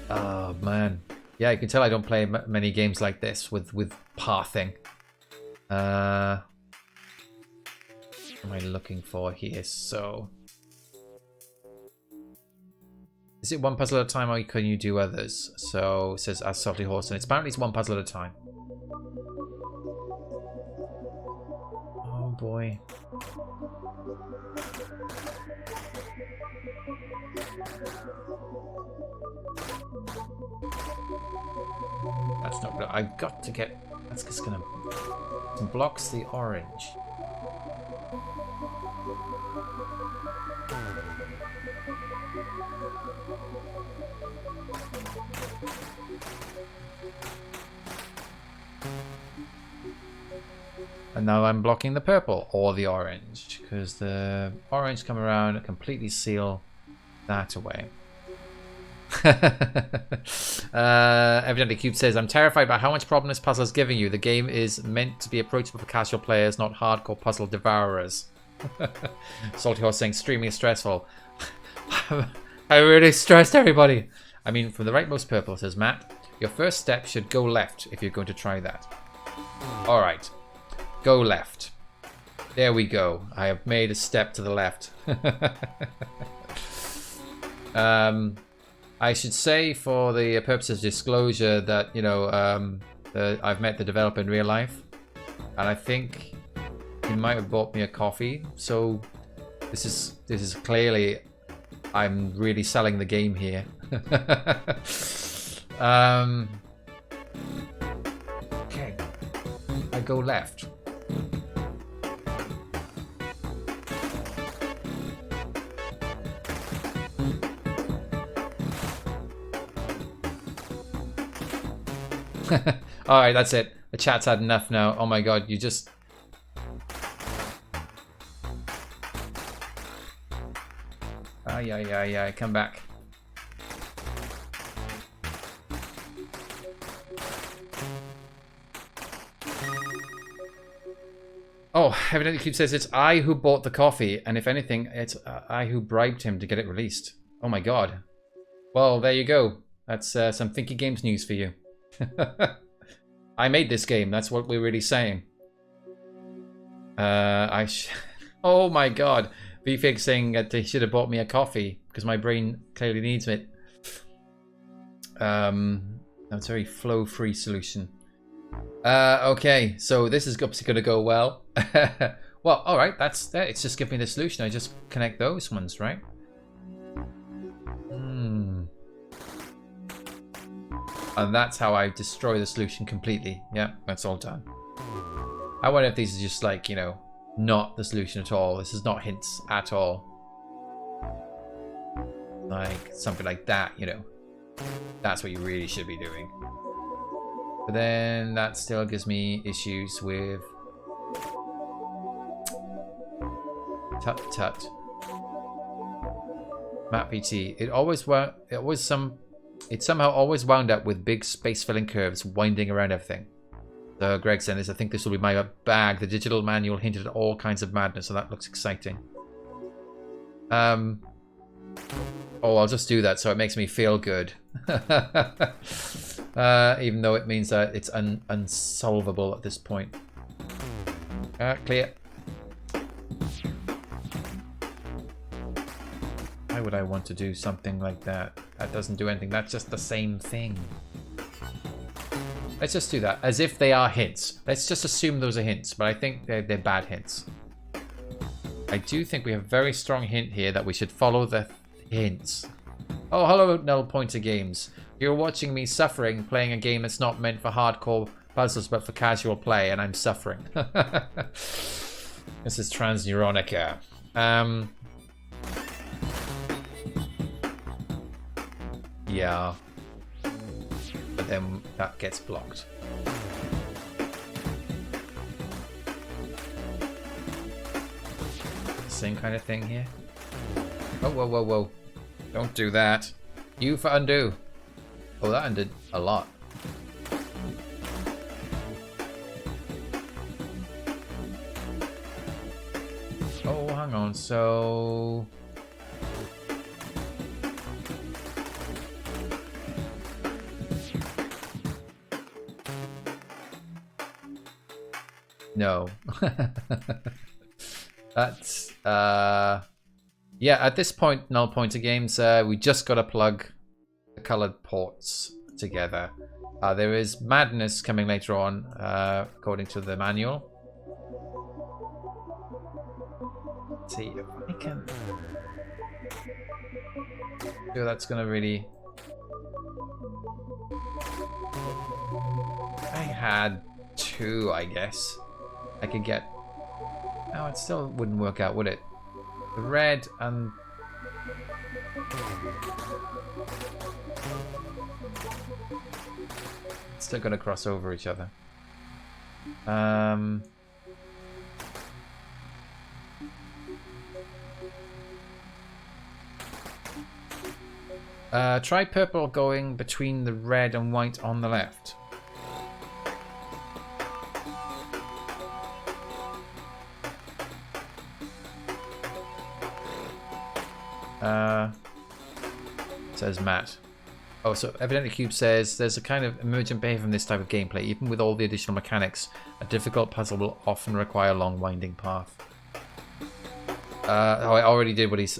Oh man. Yeah, you can tell I don't play many games like this with pathing. What am I looking for here? So, is it one puzzle at a time, or can you do others? So it says as Salty Horse, and apparently it's one puzzle at a time. Oh boy. That's not good. I've got to get. That's just gonna blocks the orange. And now I'm blocking the purple or the orange, because the orange come around and completely seal that away. Evidently Cube says, I'm terrified by how much problem this puzzle is giving you. The game is meant to be approachable for casual players, not hardcore puzzle devourers. Salty Horse saying streaming is stressful. I really stressed everybody. I mean, from the rightmost purple, says Matt, your first step should go left if you're going to try that. Alright, go left. There we go. I have made a step to the left. I should say, for the purposes of disclosure, that, you know, I've met the developer in real life, and I think he might have bought me a coffee. So this is clearly, I'm really selling the game here. Okay, I go left. Alright, that's it. The chat's had enough now. Oh my god, you just... Yeah, come back. Oh, evidently Cube says it's I who bought the coffee, and if anything, it's I who bribed him to get it released. Oh my god. Well, there you go. That's some Thinky Games news for you. I made this game. That's what we're really saying. Oh my god. VFig saying that he should have bought me a coffee because my brain clearly needs it. That's a very flow-free solution. Okay, so this is obviously going to go well. Well, all right, that's that. It's just giving me the solution. I just connect those ones, right? And that's how I destroy the solution completely. Yeah, that's all done. I wonder if these are just like, you know, not the solution at all. This is not hints at all. Like something like that, you know. That's what you really should be doing. But then that still gives me issues with tut. Matt PT. It always it somehow always wound up with big space-filling curves winding around everything. So Greg said this, I think this will be my bag. The digital manual hinted at all kinds of madness, so that looks exciting. Oh, I'll just do that so it makes me feel good. Even though it means that it's unsolvable at this point. Clear. Why would I want to do something like that? That doesn't do anything. That's just the same thing. Let's just do that. As if they are hints. Let's just assume those are hints. But I think they're bad hints. I do think we have a very strong hint here that we should follow the hints. Oh, hello, Null Pointer Games. You're watching me suffering playing a game that's not meant for hardcore puzzles but for casual play, and I'm suffering. This is Neuronica. Yeah. But then that gets blocked. Same kind of thing here. Oh, whoa, whoa, whoa. Don't do that. U for undo. Oh, that undid a lot. Oh, hang on. So... No. That's yeah, at this point, Null Pointer Games, we just got to plug the colored ports together. There is madness coming later on, according to the manual. Let's see if I can. Sure, that's gonna really. I had two, I guess. I could get. No, it still wouldn't work out, would it? The red and... It's still going to cross over each other. Try purple going between the red and white on the left. Says Matt. Oh, so evidently Cube says there's a kind of emergent behavior from this type of gameplay. Even with all the additional mechanics, a difficult puzzle will often require a long winding path. Oh, I already did what he's...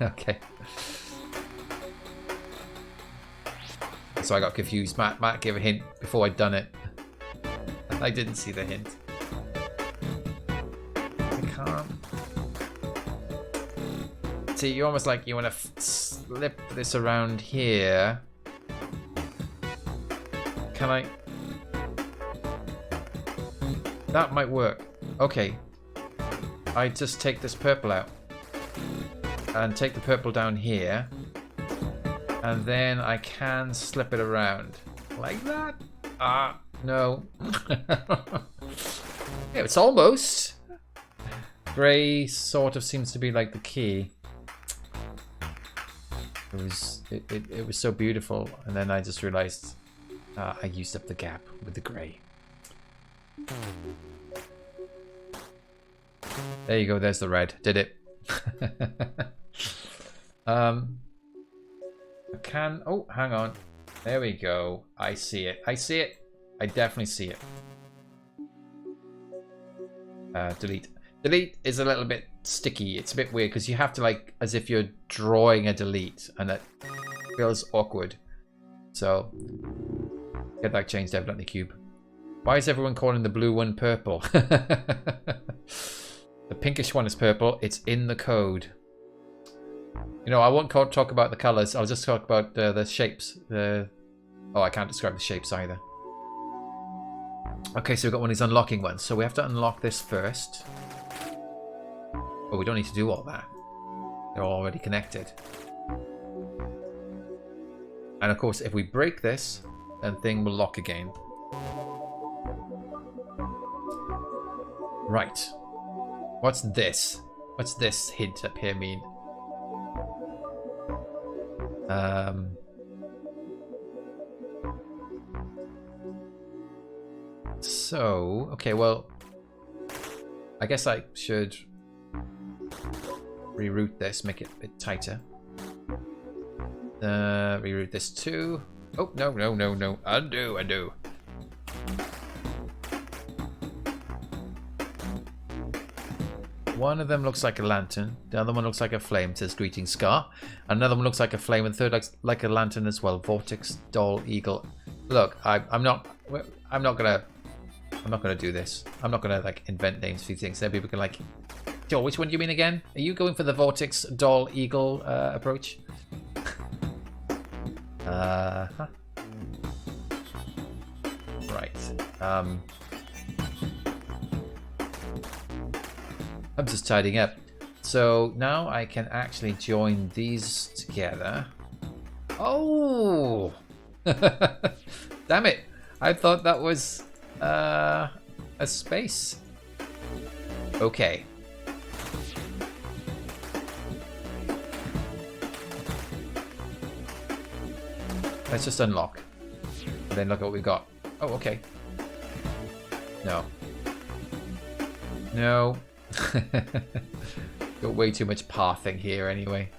Okay. So I got confused. Matt gave a hint before I'd done it. I didn't see the hint. I can't... See, you're almost like you want to slip this around here. Can I? That might work. Okay. I just take this purple out. And take the purple down here. And then I can slip it around. Like that. Ah, no. Yeah, it's almost. Grey sort of seems to be like the key. It was so beautiful, and then I just realized I used up the gap with the grey. There you go. There's the red. Did it? I can. Oh, hang on. There we go. I see it. I see it. I definitely see it. Delete. Delete is a little bit sticky. It's a bit weird because you have to like as if you're drawing a delete, and it feels awkward. So get that changed, evidently, Cube. Why is everyone calling the blue one purple? The pinkish one is purple. It's in the code. You know, I won't talk about the colors. I'll just talk about the shapes. Oh, I can't describe the shapes either. Okay, so we've got one of these unlocking ones. So we have to unlock this first. But we don't need to do all that. They're already connected. And of course, if we break this, then thing will lock again. Right. What's this? What's this hint up here mean? So, okay, well, I guess I should reroute this, make it a bit tighter. Reroute this too. Oh, no, no, no, no. Undo, undo. One of them looks like a lantern. The other one looks like a flame. It says greeting Scar. Another one looks like a flame, and third looks like a lantern as well. Vortex, doll, eagle. Look, I'm not gonna do this. I'm not gonna like invent names for these things. Then people can like, Joe, which one do you mean again? Are you going for the vortex, doll, eagle approach? Huh. Right. I'm just tidying up. So now I can actually join these together. Oh! Damn it! I thought that was a space. Okay. Let's just unlock. And then look at what we've got. Oh, okay. No. No. Got way too much pathing here anyway.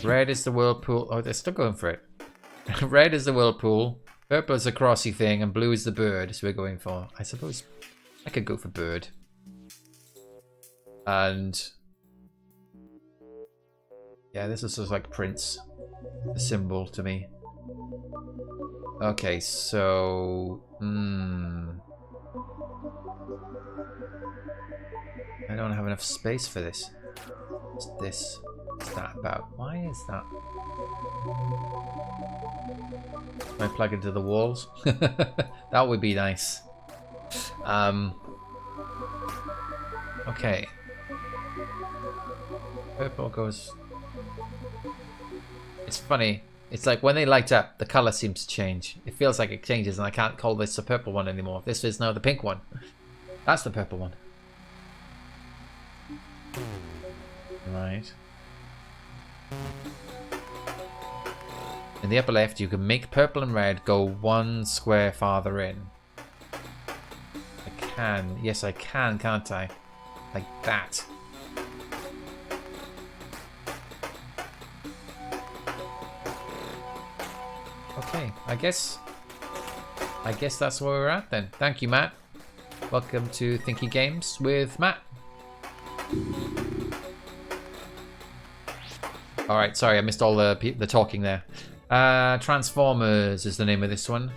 Red is the whirlpool. Oh, they're still going for it. Red is the whirlpool. Purple is the crossy thing. And blue is the bird. So we're going for. I suppose I could go for bird. And yeah, this is just like Prince. A symbol to me. Okay, so I don't have enough space for this. What's this? What's that about? Why is that? Can I plug into the walls? That would be nice. Okay. Purple goes. It's funny. It's like when they light up, the color seems to change. It feels like it changes, and I can't call this the purple one anymore. This is now the pink one. That's the purple one. Right. In the upper left, you can make purple and red go one square farther in. I can. Yes, I can, can't I? Like that. Okay, I guess that's where we're at then. Thank you, Matt. Welcome to Thinky Games with Matt. All right, sorry, I missed all the talking there. Transformers is the name of this one.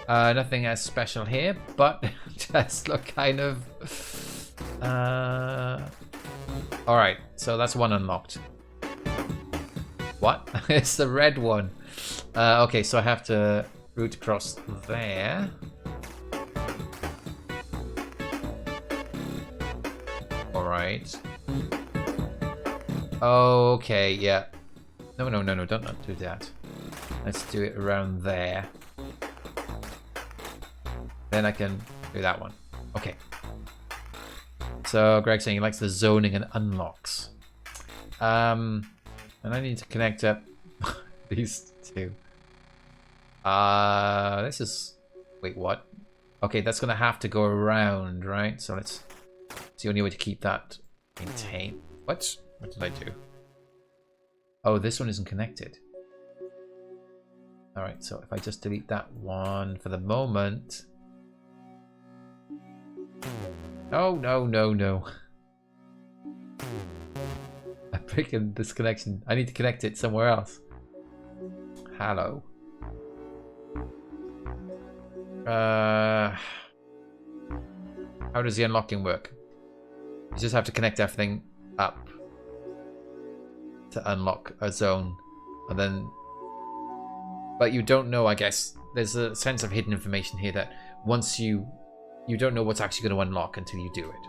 Nothing as special here, but just look kind of. All right, so that's one unlocked. What? It's the red one. Okay, so I have to route across there. Alright. Okay, yeah. No, don't not do that. Let's do it around there. Then I can do that one. Okay. So Greg's saying he likes the zoning and unlocks. And I need to connect up these two. This is. Wait, what? Okay, that's gonna have to go around, right? So let's. It's the only way to keep that maintained. What? What did I do? Oh, this one isn't connected. All right, so if I just delete that one for the moment. Oh no, no, no! I'm breaking this connection. I need to connect it somewhere else. Hello. How does the unlocking work? You just have to connect everything up to unlock a zone, and then. But you don't know, I guess. There's a sense of hidden information here that once you don't know what's actually going to unlock until you do it.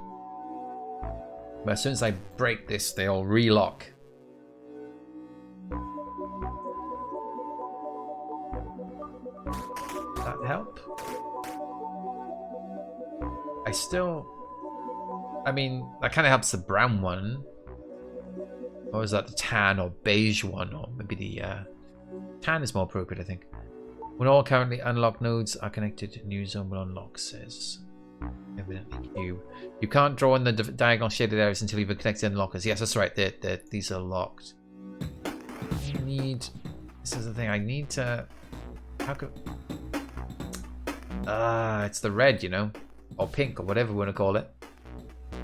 But as soon as I break this, they all relock. Does that help? I mean, that kind of helps the brown one. Or is that the tan or beige one? Or maybe the Tan is more appropriate, I think. When all currently unlocked nodes are connected, new zone will unlock, says evidently Q. You can't draw in the diagonal shaded areas until you've connected unlockers. Yes, that's right. These are locked. I need... This is the thing. I need to... How could... it's the red, you know. Or pink, or whatever we want to call it.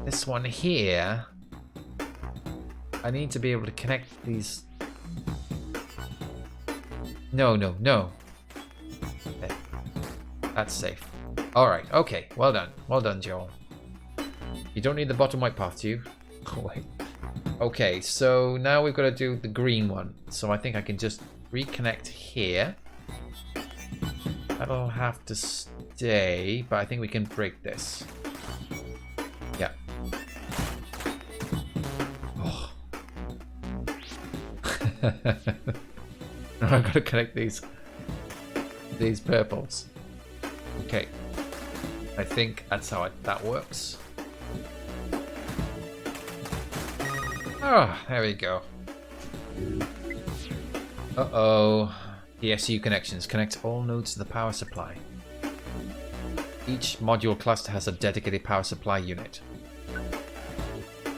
This one here... I need to be able to connect these... No. Okay. That's safe. Alright, okay. Well done. Well done, Joel. You don't need the bottom white path, do you? Oh, wait. Okay, so now we've got to do the green one. So I think I can just reconnect here. That'll have to stay, but I think we can break this. Yeah. Oh. I've got to connect these purples. Okay. I think that's how that works. Oh, there we go. Uh-oh. PSU connections. Connect all nodes to the power supply. Each module cluster has a dedicated power supply unit.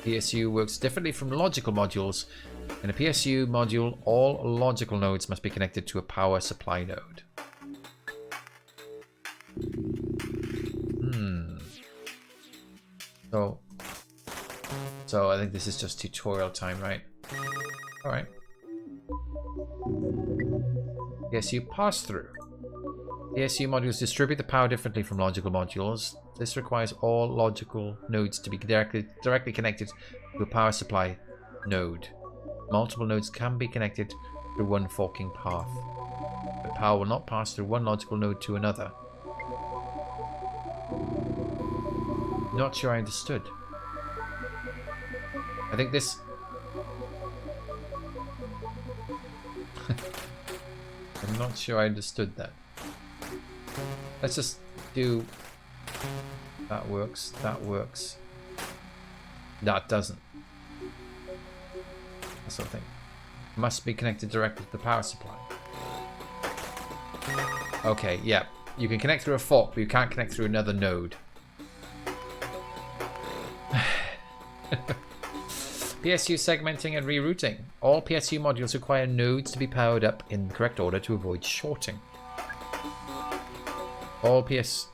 PSU works differently from logical modules. In a PSU module, all logical nodes must be connected to a power supply node. So I think this is just tutorial time, right? Alright. PSU pass-through. PSU modules distribute the power differently from logical modules. This requires all logical nodes to be directly connected to a power supply node. Multiple nodes can be connected through one forking path. The power will not pass through one logical node to another. Not sure I understood. I think this... I'm not sure I understood that. Let's just do... That works. That works. That doesn't. That sort of thing. Must be connected directly to the power supply. Okay, yeah. You can connect through a fork, but you can't connect through another node. PSU segmenting and rerouting. All PSU modules require nodes to be powered up in the correct order to avoid shorting. All PSU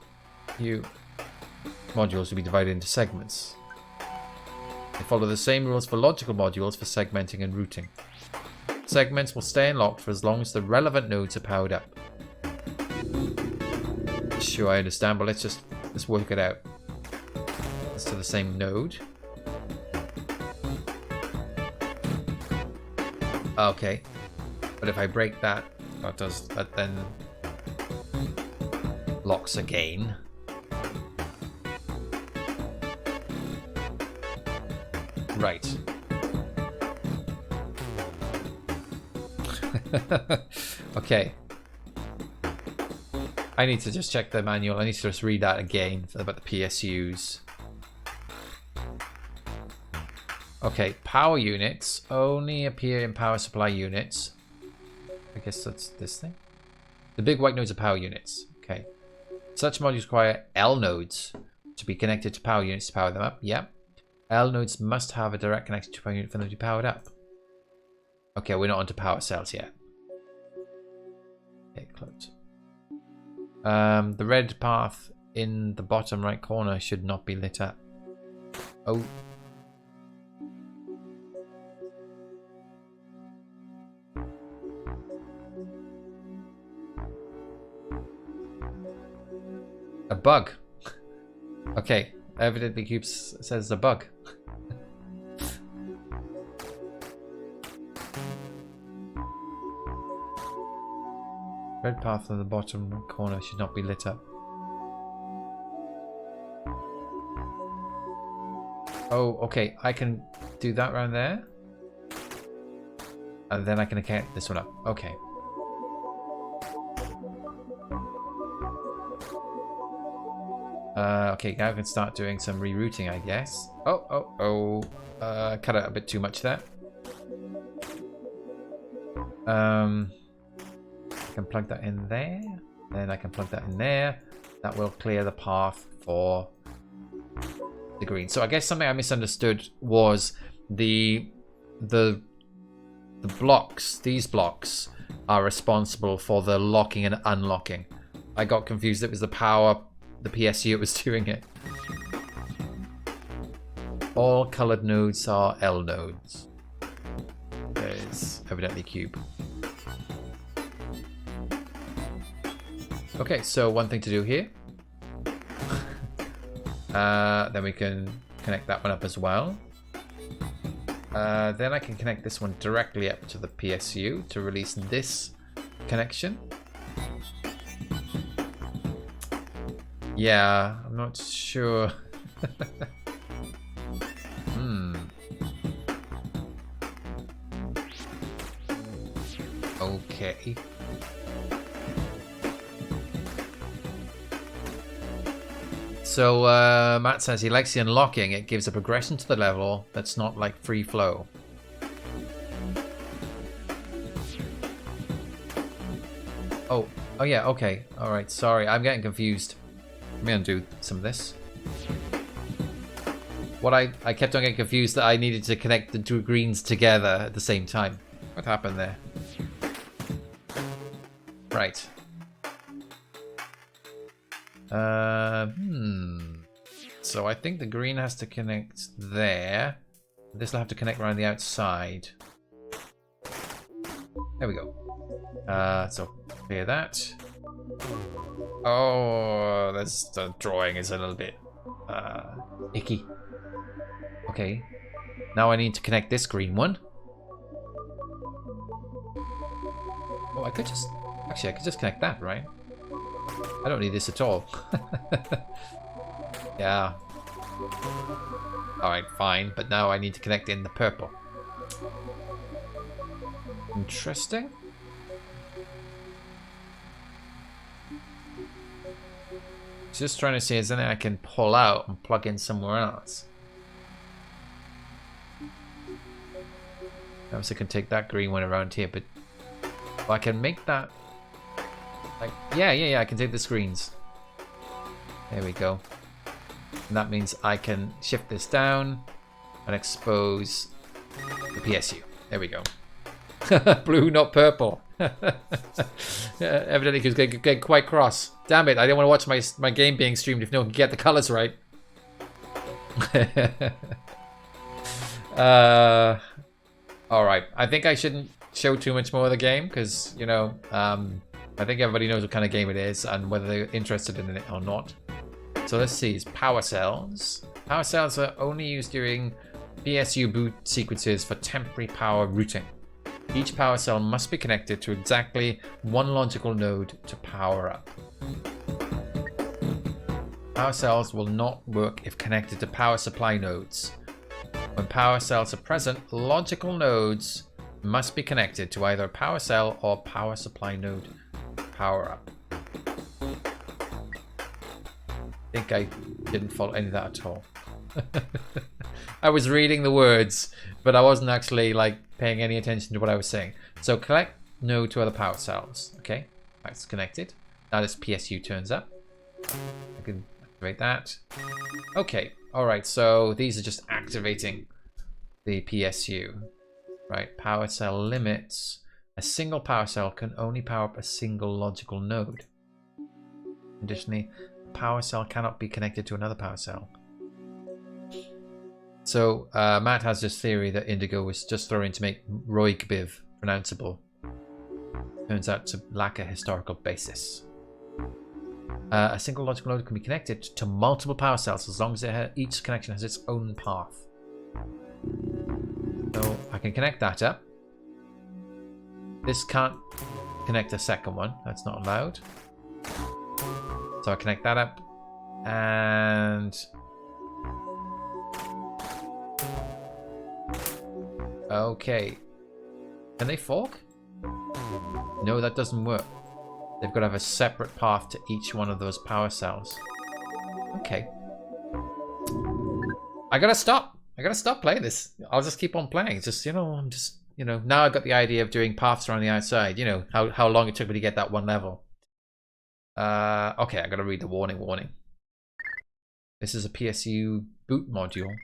modules will be divided into segments. They follow the same rules for logical modules for segmenting and routing. Segments will stay unlocked for as long as the relevant nodes are powered up. Sure, I understand, but let's work it out. It's to the same node. Okay, but if I break that, that then locks again. Right. Okay. I need to just check the manual. I need to just read that again about the PSUs. Okay, power units only appear in power supply units. I guess that's this thing. The big white nodes are power units. Okay. Such modules require L nodes to be connected to power units to power them up. Yep. L nodes must have a direct connection to power unit for them to be powered up. Okay, we're not onto power cells yet. Okay, close. The red path in the bottom right corner should not be lit up. Oh. A bug. Okay, evidently Cube says a bug. Red path on the bottom corner should not be lit up. Oh, okay. I can do that around there. And then I can connect this one up. Okay. Okay, now I can start doing some rerouting, I guess. Cut out a bit too much there. I can plug that in there. Then I can plug that in there. That will clear the path for the green. So I guess something I misunderstood was the blocks. These blocks are responsible for the locking and unlocking. I got confused. It was the power, the PSU that was doing it. All colored nodes are L nodes. There's evidently cube. Okay, so one thing to do here. Then we can connect that one up as well. Then I can connect this one directly up to the PSU to release this connection. Yeah, I'm not sure. Okay. So Matt says he likes the unlocking. It gives a progression to the level that's not like free flow. Oh yeah, okay. All right, sorry. I'm getting confused. Let me undo some of this. What I kept on getting confused that I needed to connect the two greens together at the same time. What happened there? Right. So I think the green has to connect there. This will have to connect around the outside. There we go. So clear that. Oh, that's the drawing is a little bit icky. Okay. Now I need to connect this green one. Oh, I could just actually I could just connect that, right? I don't need this at all. Yeah. Alright, fine. But now I need to connect in the purple. Interesting. Just trying to see is there anything I can pull out and plug in somewhere else. Obviously I can take that green one around here, but I can make that like yeah, I can take the screens. There we go. And that means I can shift this down and expose the PSU. There we go. Blue, not purple. Evidently he was getting quite cross. Damn it, I didn't want to watch my game being streamed if no one can get the colors right. Alright, I think I shouldn't show too much more of the game because, you know, I think everybody knows what kind of game it is and whether they're interested in it or not. So let's see, it's power cells. Power cells are only used during PSU boot sequences for temporary power routing. Each power cell must be connected to exactly one logical node to power up. Power cells will not work if connected to power supply nodes. When power cells are present, logical nodes must be connected to either a power cell or power supply node to power up. I think I didn't follow any of that at all. I was reading the words, but I wasn't actually like paying any attention to what I was saying. So collect node to other power cells. Okay, that's connected. Now this PSU turns up. I can activate that. Okay, all right. So these are just activating the PSU. Right, power cell limits. A single power cell can only power up a single logical node. Additionally, power cell cannot be connected to another power cell. So Matt has this theory that Indigo was just thrown in to make Roigbiv pronounceable. Turns out to lack a historical basis. A single logical node can be connected to multiple power cells as long as each connection has its own path. So I can connect that up. This can't connect a second one. That's not allowed. So I connect that up, and okay. Can they fork? No, that doesn't work. They've got to have a separate path to each one of those power cells. Okay. I gotta stop. I gotta stop playing this. I'll just keep on playing. It's just, you know, I'm just you know, now I've got the idea of doing paths around the outside. You know, how long it took me to get that one level. Okay, I gotta read the warning. This is a PSU boot module.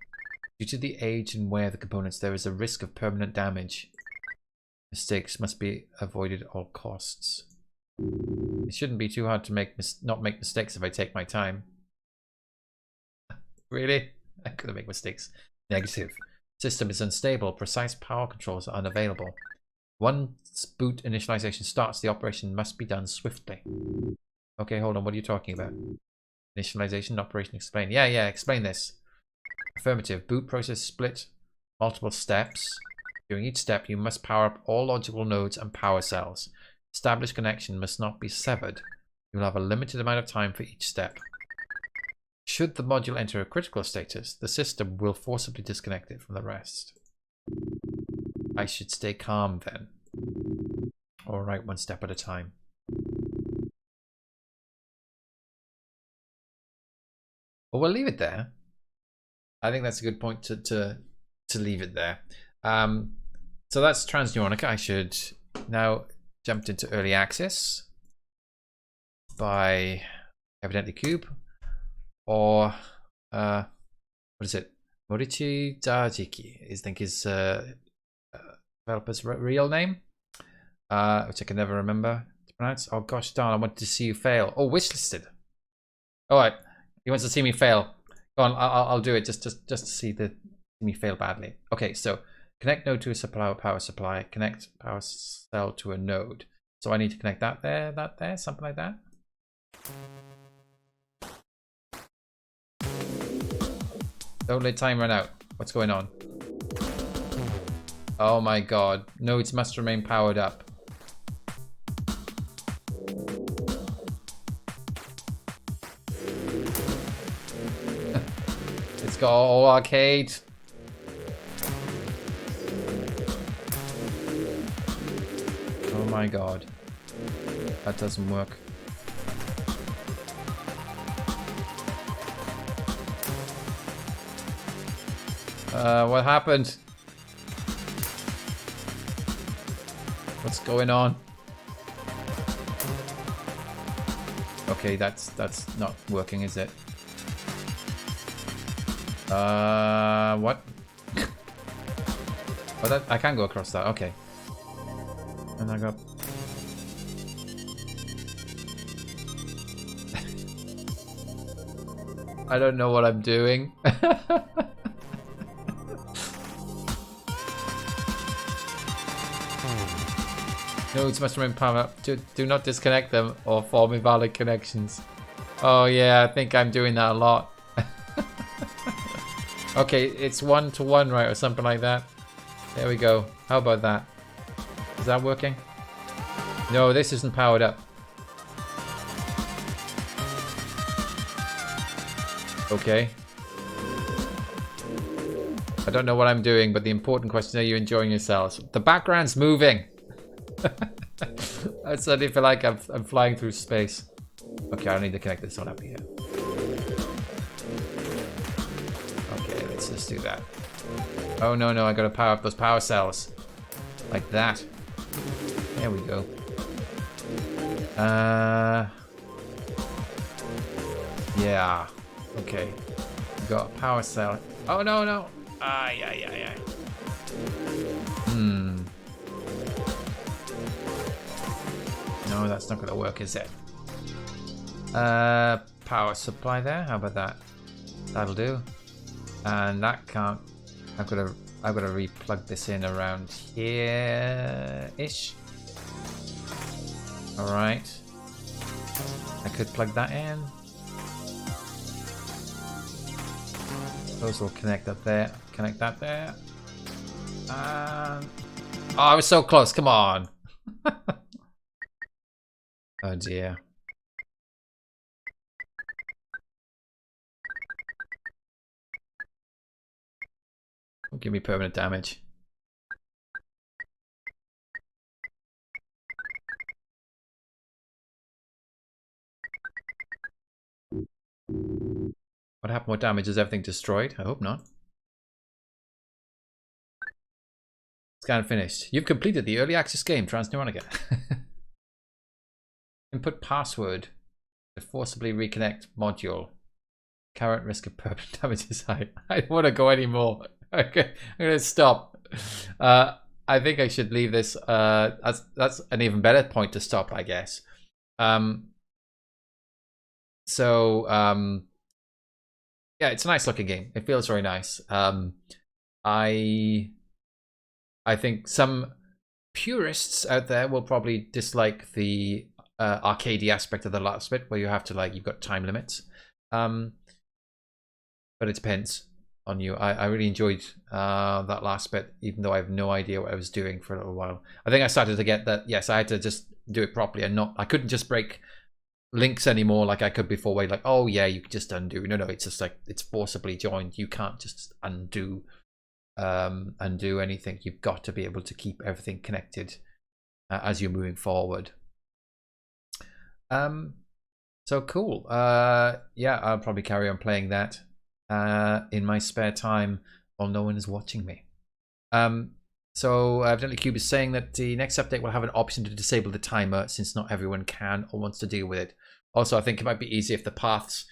Due to the age and wear of the components, there is a risk of permanent damage. Mistakes must be avoided at all costs. It shouldn't be too hard to not make mistakes if I take my time. Really? I couldn't make mistakes. Negative. System is unstable. Precise power controls are unavailable. Once boot initialization starts, the operation must be done swiftly. Okay, hold on. What are you talking about? Initialization, operation, explain. Yeah, explain this. Affirmative. Boot process split multiple steps. During each step, you must power up all logical nodes and power cells. Established connection must not be severed. You will have a limited amount of time for each step. Should the module enter a critical status, the system will forcibly disconnect it from the rest. I should stay calm then. Alright, one step at a time. Well, we'll leave it there. I think that's a good point to leave it there. So that's Neuronica. I should now jump into early access by evidently Cube or what is it? Morichi Dajiki, I think is developer's real name, which I can never remember to pronounce. Oh gosh darn, I wanted to see you fail. Oh, wishlisted. Alright, he wants to see me fail. Go on, I'll do it just to see me fail badly. Okay, so connect node to a power supply, connect power cell to a node. So I need to connect that there, something like that. Don't let time run out. What's going on? Oh my god. Nodes must remain powered up. Let's go arcade. Oh my god. That doesn't work. What happened? What's going on? Okay, that's not working, is it? What? Oh, I can go across that. Okay. And I got. I don't know what I'm doing. Nodes must remain powered up. Do not disconnect them or form invalid connections. Oh yeah, I think I'm doing that a lot. Okay, it's 1-to-1, right, or something like that. There we go. How about that? Is that working? No, this isn't powered up. Okay. I don't know what I'm doing, but the important question, are you enjoying yourselves? The background's moving. I suddenly feel like I'm flying through space. Okay, I need to connect this one up here. Okay, let's just do that. Oh no, I gotta power up those power cells. Like that. There we go. Yeah. Okay. Got a power cell. Oh no. Yeah. No, that's not gonna work, is it? Power supply there. How about that? That'll do. And that can't. I've got to re-plug this in around here-ish. All right. I could plug that in. Those will connect up there. Connect that there. Oh, I was so close. Come on. Oh dear. Don't give me permanent damage. What happened? What damage? Is everything destroyed? I hope not. It's Scan finished. You've completed the early access game, Neuronica. Input password to forcibly reconnect module. Current risk of permanent damage is high. I don't want to go anymore. Okay, I'm going to stop. I think I should leave this. That's an even better point to stop, I guess. Yeah, it's a nice looking game. It feels very nice. I think some purists out there will probably dislike the arcadey aspect of the last bit, where you have to you've got time limits. But it depends on you. I really enjoyed that last bit, even though I have no idea what I was doing for a little while. I think I started to get that, yes, I had to just do it properly and I couldn't just break links anymore like I could before, where like, oh yeah, you can just undo. No, it's just like it's forcibly joined. You can't just undo anything. You've got to be able to keep everything connected as you're moving forward. So cool. Yeah, I'll probably carry on playing that in my spare time while no one is watching me. So evidently Cube is saying that the next update will have an option to disable the timer, since not everyone can or wants to deal with it. Also, I think it might be easy if the paths,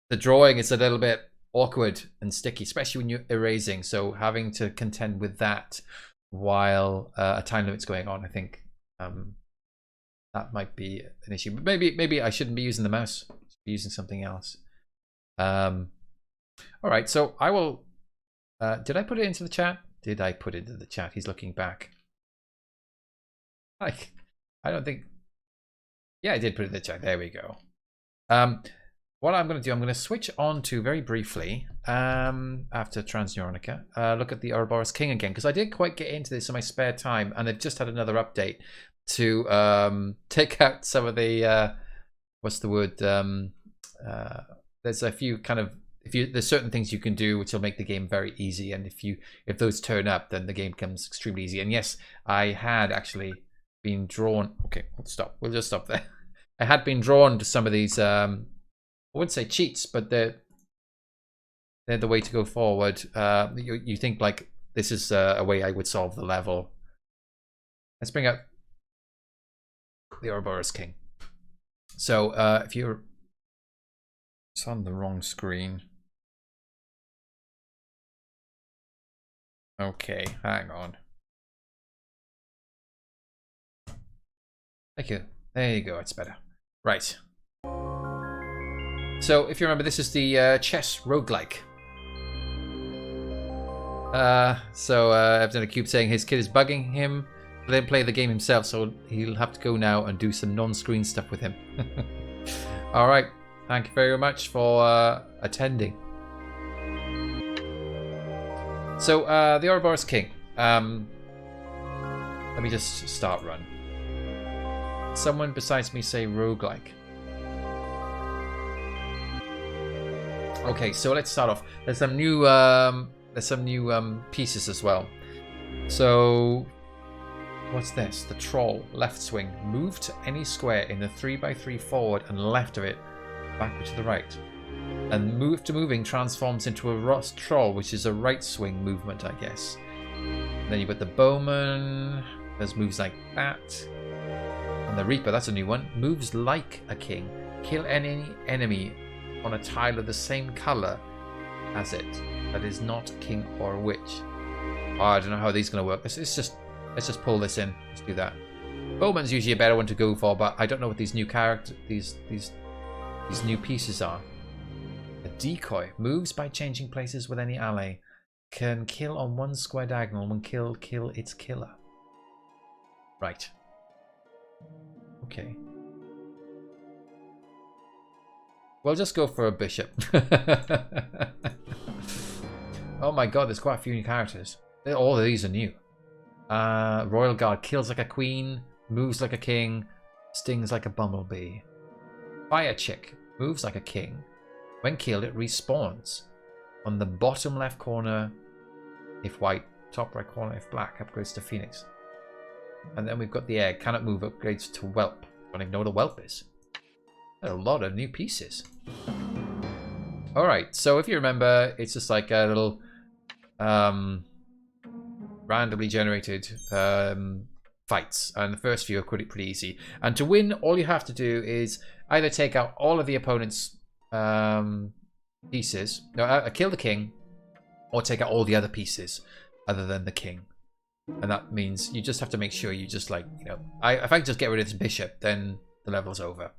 the drawing is a little bit awkward and sticky, especially when you're erasing. So having to contend with that while a time limit's going on, I think that might be an issue. But maybe I shouldn't be using the mouse. I should be using something else. All right, so I will. Did I put it into the chat? Did I put it into the chat? He's looking back. I don't think. Yeah, I did put it in the chat. There we go. What I'm going to do, I'm going to switch on to very briefly after Neuronica. Look at the Ouroboros King again, because I did quite get into this in my spare time, and they've just had another update to take out some of the what's the word? There's a few kind of. There's certain things you can do which will make the game very easy, and if those turn up, then the game becomes extremely easy. And yes, I had actually been drawn. Okay, we'll just stop there. I had been drawn to some of these. I wouldn't say cheats, but they're the way to go forward. You think like this is a way I would solve the level. Let's bring up the Ouroboros King. So if you're, it's on the wrong screen. Okay, hang on. Thank you. There you go, it's better. Right. So, if you remember, this is the chess roguelike. Evidently Cube saying his kid is bugging him. Then play the game himself, so he'll have to go now and do some non-screen stuff with him. Alright, thank you very much for attending. So, the Ouroboros King. Let me just start run. Someone besides me say roguelike. Okay, so let's start off. There's some new pieces as well. So, what's this? The troll left swing. Move to any square in the 3x3 forward and left of it, backward to the right. And move to moving transforms into a rust troll, which is a right swing movement, I guess. And then you've got the bowman. There's moves like that. And the reaper, that's a new one. Moves like a king. Kill any enemy on a tile of the same color as it that is not king or witch. Oh, I don't know how these are going to work. Let's just pull this in. Let's do that. Bowman's usually a better one to go for, but I don't know what these new these new pieces are. A decoy moves by changing places with any ally. Can kill on one square diagonal. When kill its killer. Right. Okay. We'll just go for a bishop. Oh my god, there's quite a few new characters. All of these are new. Royal Guard kills like a queen, moves like a king, stings like a bumblebee. Fire Chick moves like a king. When killed, it respawns. On the bottom left corner, if white, top right corner, if black, upgrades to Phoenix. And then we've got the egg. Cannot move, upgrades to Whelp. Don't even know what a Whelp is. There are a lot of new pieces. Alright, so if you remember, it's just like a little randomly generated fights, and the first few are pretty easy. And to win, all you have to do is either take out all of the opponent's pieces, no, kill the king, or take out all the other pieces other than the king. And that means you just have to make sure you just like, you know, if I just get rid of this bishop, then the level's over.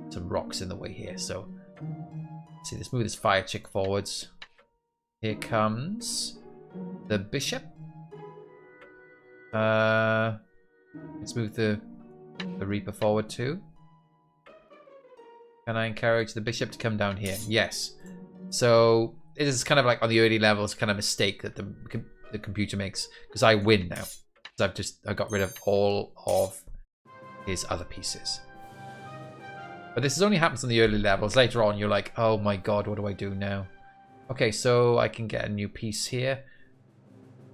Some rocks in the way here, so let's see, let's move this fire chick forwards. Here comes the bishop. Let's move the Reaper forward too. Can I encourage the bishop to come down here? Yes. So it is kind of like on the early levels, kind of mistake that the computer makes, because I win now. Because I got rid of all of his other pieces. But this only happens on the early levels. Later on, you're like, oh my god, what do I do now? Okay, so I can get a new piece here.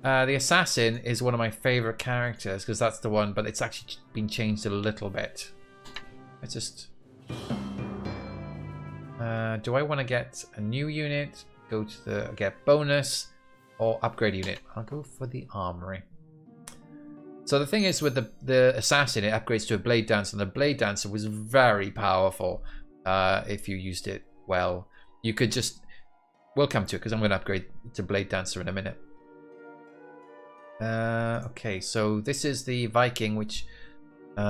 The assassin is one of my favorite characters because that's the one, but it's actually been changed a little bit. Let's just... do I want to get a new unit? Go to the get bonus or upgrade unit? I'll go for the armory. So the thing is with the assassin, it upgrades to a blade dancer, and the blade dancer was very powerful if you used it well. You could just... We'll come to it because I'm going to upgrade to blade dancer in a minute. Okay, so this is the Viking, which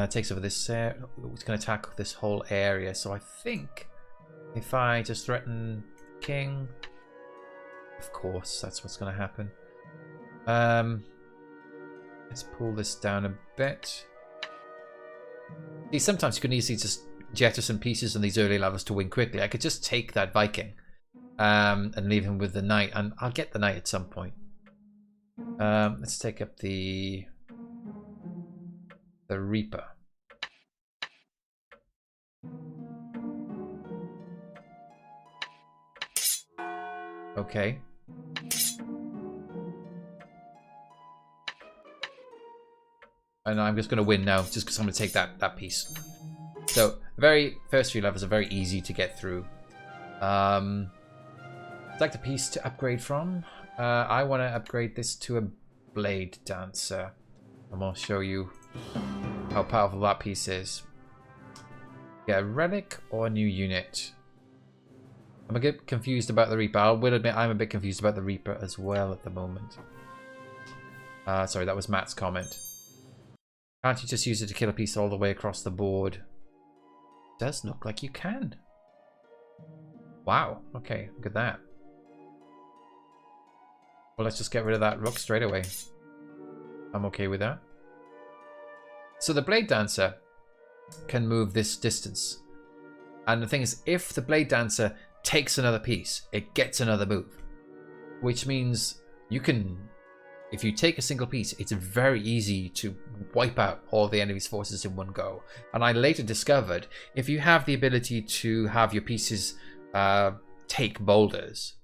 takes over this. It's going to attack this whole area. So I think if I just threaten king, of course, that's what's going to happen. Let's pull this down a bit. See, sometimes you can easily just jettison pieces in these early levels to win quickly. I could just take that Viking and leave him with the knight, and I'll get the knight at some point. Let's take up the Reaper. Okay. And I'm just going to win now, just because I'm going to take that piece. So, the very first few levels are very easy to get through. Select a piece to upgrade from. I want to upgrade this to a blade dancer. And I'll show you how powerful that piece is. Get a relic or a new unit. I'm a bit confused about the Reaper. I will admit I'm a bit confused about the Reaper as well at the moment. Sorry, that was Matt's comment. Can't you just use it to kill a piece all the way across the board? It does look like you can. Wow. Okay, look at that. Well, let's just get rid of that rook straight away. I'm okay with that. So the Blade Dancer can move this distance. And the thing is, if the Blade Dancer takes another piece, it gets another move. Which means you can... If you take a single piece, it's very easy to wipe out all the enemy's forces in one go. And I later discovered, if you have the ability to have your pieces take boulders,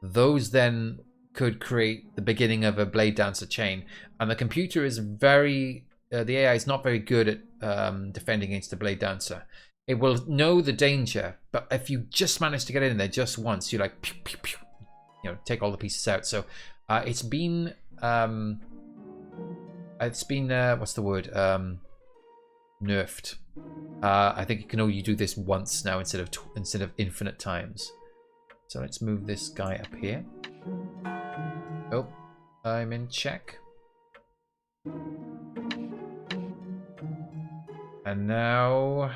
those then could create the beginning of a Blade Dancer chain. And the computer is very... the AI is not very good at defending against the Blade Dancer. It will know the danger, but if you just manage to get in there just once, you like, pew, pew, pew, you know, take all the pieces out. So it's been... what's the word? Nerfed. I think you can only do this once now instead of infinite times. So let's move this guy up here. Oh, I'm in check. And now...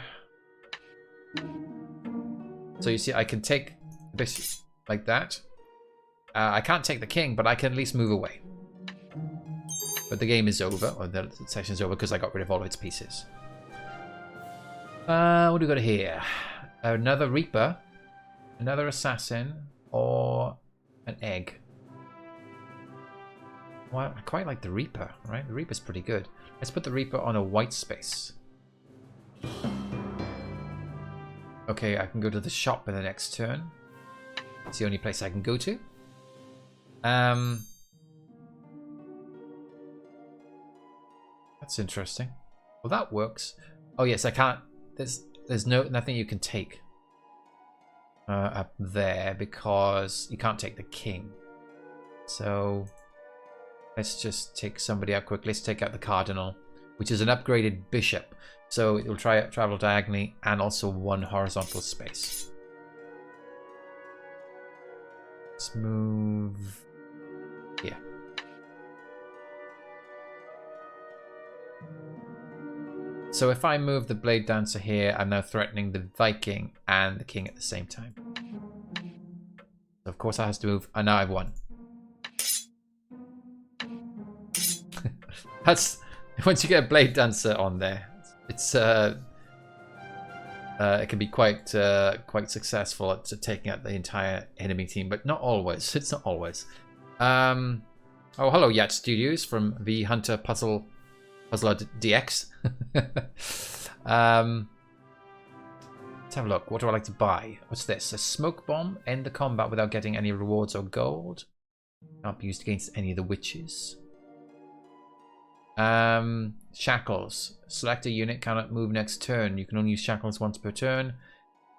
So you see, I can take the bishop like that. I can't take the king, but I can at least move away. But the game is over, or the session's over, because I got rid of all of its pieces. What do we got here? Another Reaper, another Assassin, or an egg. Well, I quite like the Reaper, right? The Reaper's pretty good. Let's put the Reaper on a white space. Okay, I can go to the shop in the next turn. It's the only place I can go to. That's interesting. Well, that works. Oh yes, I can't. There's nothing you can take up there because you can't take the king. So Let's just take somebody out quickly. Let's take out the Cardinal, which is an upgraded bishop. So it will travel diagonally and also one horizontal space. Let's move here. So if I move the Blade Dancer here, I'm now threatening the Viking and the King at the same time. So of course I have to move, and now I've won. That's once you get a Blade Dancer on there, it's it can be quite successful at taking out the entire enemy team, but not always. It's not always. Oh, hello, Yacht Studios from the Hunter Puzzler DX. Let's have a look. What do I like to buy? What's this? A smoke bomb. End the combat without getting any rewards or gold. Can't be used against any of the witches. Shackles. Select a unit, cannot move next turn. You can only use shackles once per turn.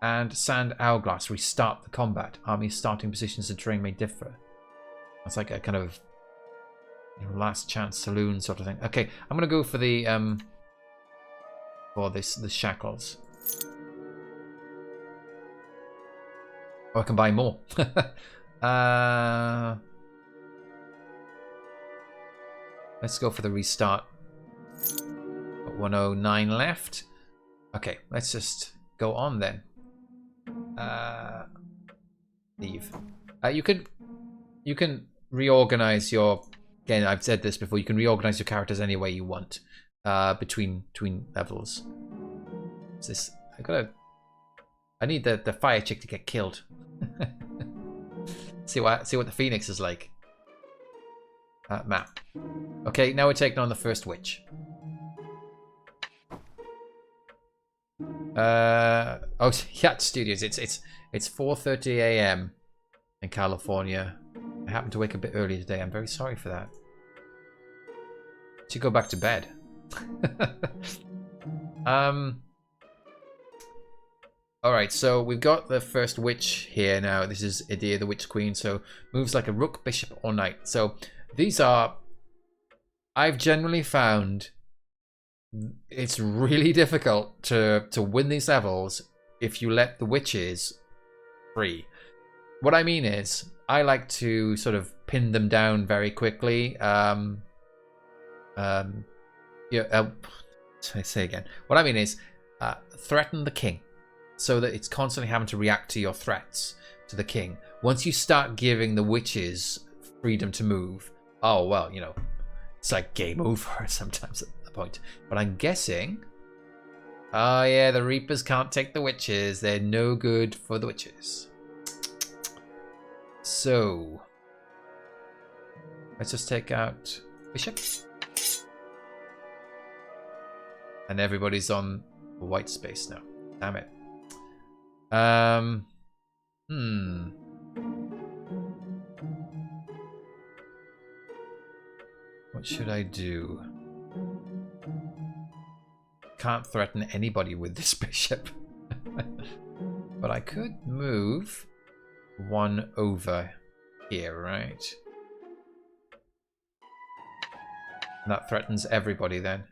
And Sand Hourglass. Restart the combat. Army starting positions and terrain may differ. That's like a kind of last chance saloon sort of thing. Okay, I'm gonna go for the the shackles. Oh, I can buy more. Let's go for the restart. Got 109 left. Okay, let's just go on then. Leave. You can reorganize your. Again, I've said this before. You can reorganize your characters any way you want between levels. Is this? I need the fire chick to get killed. see what the Phoenix is like. Map. Okay, now we're taking on the first witch. Oh, Yacht Studios. It's 4:30 a.m. in California. I happened to wake up a bit early today. I'm very sorry for that. Should go back to bed. Alright, so we've got the first witch here now. This is Idea, the Witch Queen. So moves like a rook, bishop, or knight. So these are... I've generally found it's really difficult to win these levels if you let the witches free. What I mean is, I like to sort of pin them down very quickly. Say again. What I mean is, threaten the king, so that it's constantly having to react to your threats to the king. Once you start giving the witches freedom to move, oh well, you know, it's like game over sometimes at that point. But I'm guessing, oh yeah, the Reapers can't take the witches. They're no good for the witches. So let's just take out bishop. And everybody's on the white space now. Damn it. What should I do? Can't threaten anybody with this bishop. But I could move one over here, right? And that threatens everybody then.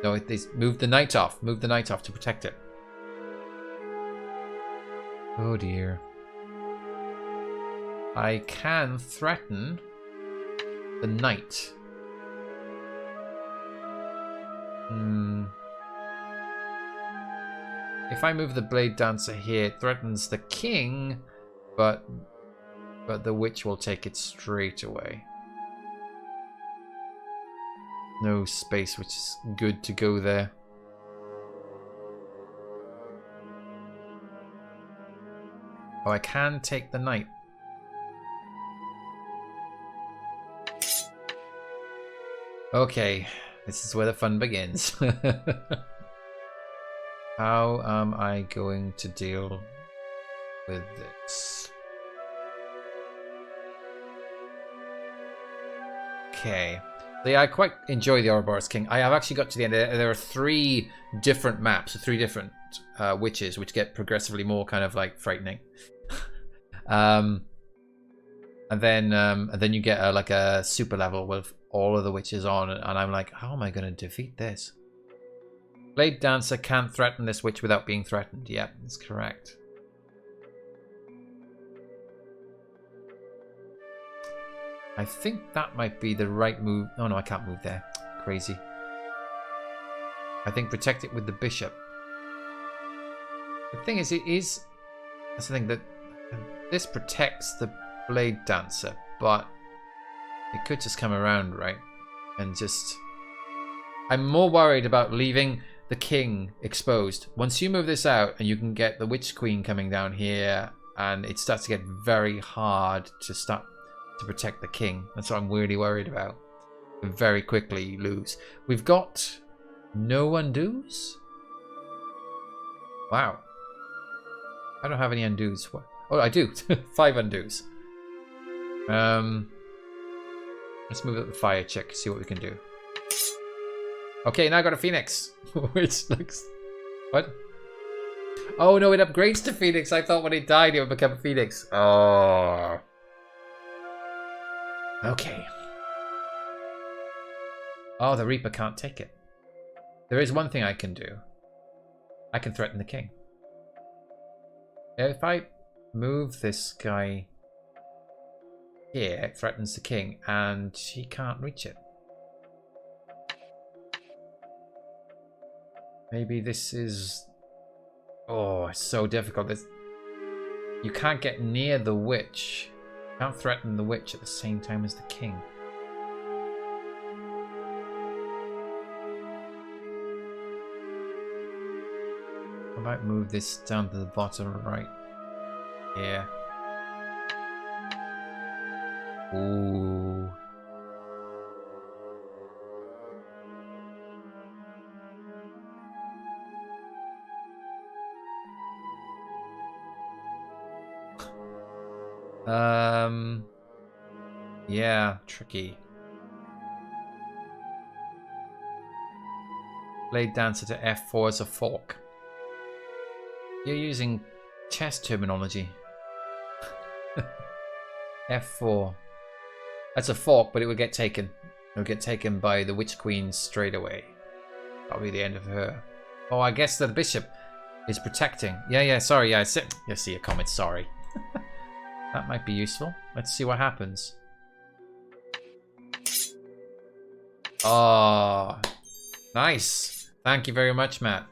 No, they move the knight off. Move the knight off to protect it. Oh dear. I can threaten the knight. If I move the Blade Dancer here, it threatens the king, but the witch will take it straight away. No space, which is good to go there. Oh, I can take the knight. Okay, this is where the fun begins. How am I going to deal with this? Okay. Yeah, I quite enjoy the Ouroboros King. I have actually got to the end. There are 3 different maps, 3 different witches, which get progressively more kind of like frightening. and then you get like a super level with all of the witches on, and I'm like, how am I going to defeat this? Blade Dancer can't threaten this witch without being threatened. Yep, that's correct. I think that might be the right move. Oh no, I can't move there. Crazy. I think protect it with the bishop. The thing is, that's the thing, that this protects the Blade Dancer, but it could just come around, right? And just... I'm more worried about leaving the king exposed. Once you move this out, and you can get the Witch Queen coming down here, and it starts to get very hard to start to protect the king. That's what I'm really worried about. And very quickly lose. We've got no undos? Wow. I don't have any undos. What? Oh, I do. 5 undos. Let's move up the fire check, see what we can do. Okay, now I got a Phoenix. Which looks... What? Oh no, it upgrades to Phoenix. I thought when it died it would become a Phoenix. Oh. Okay. Oh, the Reaper can't take it. There is one thing I can do. I can threaten the king. If I move this guy here, it threatens the king, and he can't reach it. Maybe this is... Oh, it's so difficult. You can't get near the witch. You can't threaten the witch at the same time as the king. I might move this down to the bottom right here. Ooh. Yeah, tricky. Blade Dancer to F4 as a fork. You're using chess terminology. F4. That's a fork, but it would get taken. It would get taken by the Witch Queen straight away. That'll be the end of her. Oh, I guess the bishop is protecting. Yeah, sorry. Yeah, I see a comment. Sorry. That might be useful. Let's see what happens. Oh, nice. Thank you very much, Matt.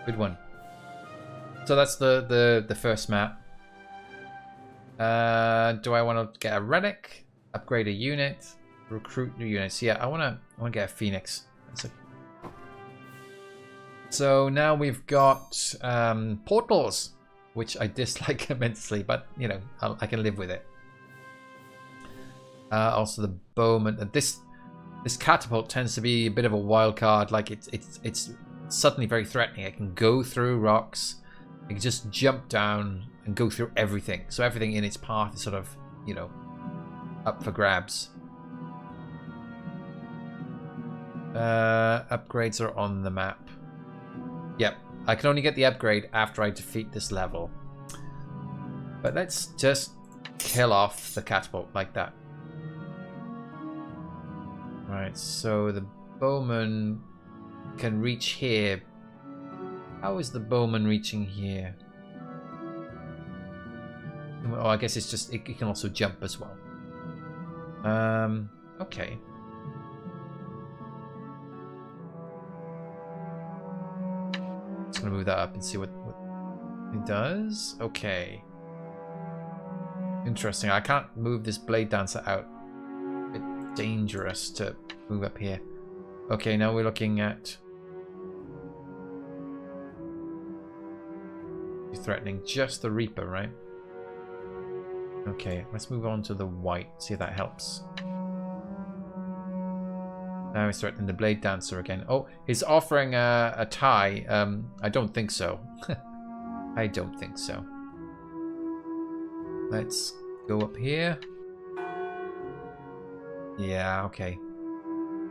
Good one. So that's the first map. Do I want to get a relic? Upgrade a unit? Recruit new units? Yeah, I wanna get a Phoenix. So now we've got portals, which I dislike immensely, but you know, I can live with it. Also the bowman. This catapult tends to be a bit of a wild card. Like it's suddenly very threatening. It can go through rocks. It can just jump down and go through everything. So everything in its path is sort of, you know, up for grabs. Upgrades are on the map. Yep, I can only get the upgrade after I defeat this level. But let's just kill off the catapult like that. Right, so the bowman can reach here. How is the bowman reaching here? Oh, I guess it's just, it can also jump as well. Okay. Just gonna move that up and see what it does. Okay. Interesting. I can't move this Blade Dancer out. A bit dangerous to move up here. Okay, now we're looking at... You're threatening just the Reaper, right? Okay, let's move on to the white. See if that helps. Now he's threatening the Blade Dancer again. Oh, he's offering a tie. I don't think so. I don't think so. Let's go up here. Yeah, okay.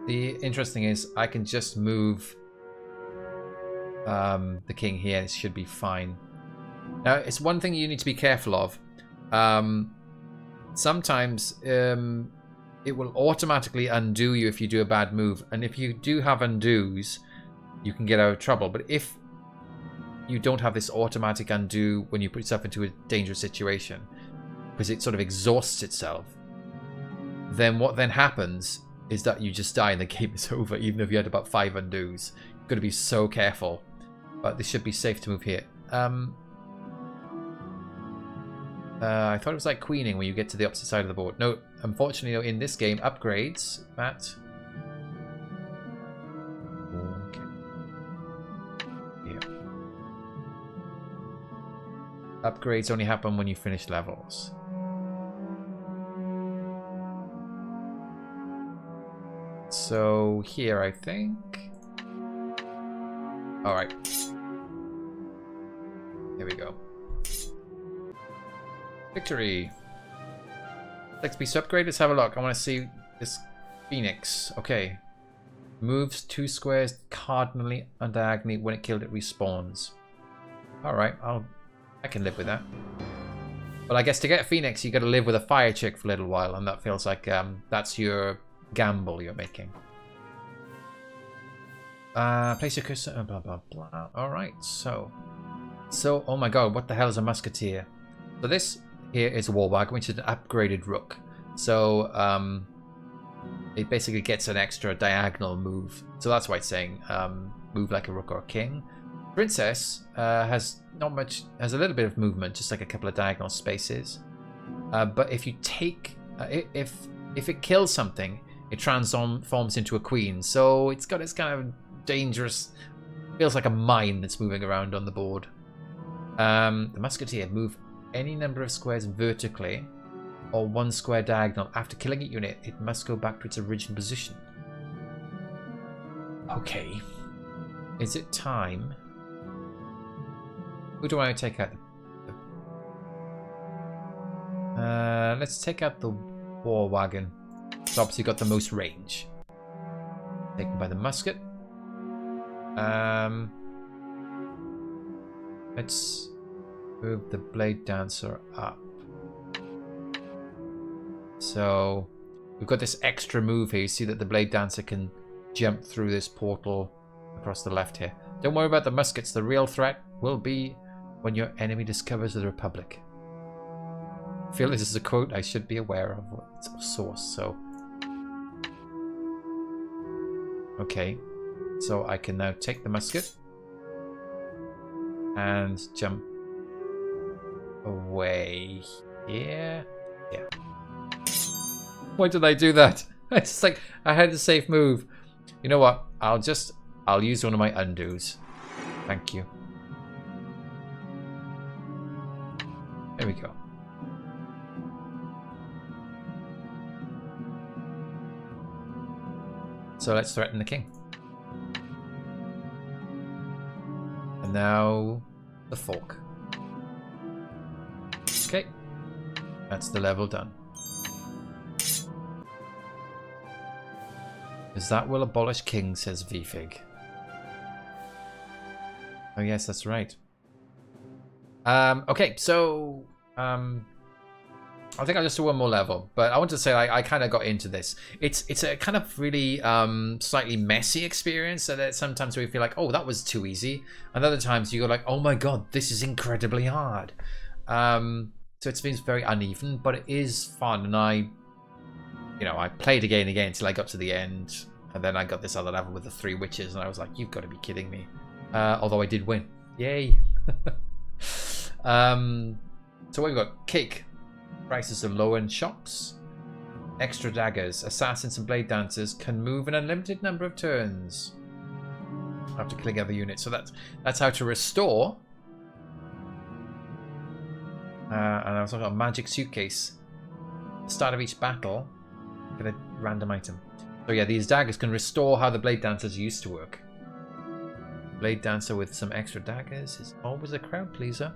The interesting is I can just move the king here. This should be fine. Now, it's one thing you need to be careful of. sometimes it will automatically undo you if you do a bad move. And if you do have undos, you can get out of trouble. But if you don't have this automatic undo when you put yourself into a dangerous situation, because it sort of exhausts itself, then what then happens is that you just die and the game is over, even if you had about 5 undos. You've got to be so careful. But this should be safe to move here. I thought it was like queening when you get to the opposite side of the board. No, unfortunately, in this game, upgrades, Matt. Okay. Yeah. Upgrades only happen when you finish levels. So here, I think. All right. Here we go. Victory. Next piece upgrade. Let's have a look. I want to see this Phoenix. Okay. Moves 2 squares cardinally and diagonally. When it killed, it respawns. All right. I can live with that. But I guess to get Phoenix, you got to live with a fire chick for a little while, and that feels like that's your gamble you're making. Place your cursor. Blah blah blah. All right. So, oh my God, what the hell is a musketeer? So this here is a war wagon, which is an upgraded rook. So it basically gets an extra diagonal move. So that's why it's saying move like a rook or a king. Princess has not much, has a little bit of movement, just like a couple of diagonal spaces. But if you take, if it kills something, it transforms into a queen. So it's got this kind of dangerous, feels like a mine that's moving around on the board. The musketeer, move any number of squares vertically or 1 square diagonal. After killing a unit, it must go back to its original position. Okay. Is it time? Who do I take out? Let's take out the war wagon. It's obviously got the most range. Taken by the musket. Let's move the blade dancer up. So we've got this extra move here. You see that the blade dancer can jump through this portal across the left here. Don't worry about the muskets. The real threat will be when your enemy discovers the Republic. I feel this is a quote I should be aware of its source. So okay, so I can now take the musket and jump away here. Yeah. Why did I do that? It's like I had a safe move. You know what? I'll use one of my undos. Thank you. There we go. So let's threaten the king. And now the fork. Okay. That's the level done. Because that will abolish king, says VFig. Oh yes, that's right. Okay, so I think I'll just do one more level, but I want to say I kind of got into this. It's a kind of really slightly messy experience, so that sometimes we feel like, oh, that was too easy, and other times you go like, oh my god, this is incredibly hard. So it seems very uneven, but it is fun, and I played again and again until I got to the end, and then I got this other level with the 3 witches, and I was like, you've got to be kidding me. Although I did win. Yay. So what we've got? Cake. Prices are low in shops. Extra daggers. Assassins and blade dancers can move an unlimited number of turns after killing other units. So that's how to restore. And I also got a magic suitcase. At the start of each battle, get a random item. So yeah, these daggers can restore how the blade dancers used to work. Blade dancer with some extra daggers is always a crowd pleaser.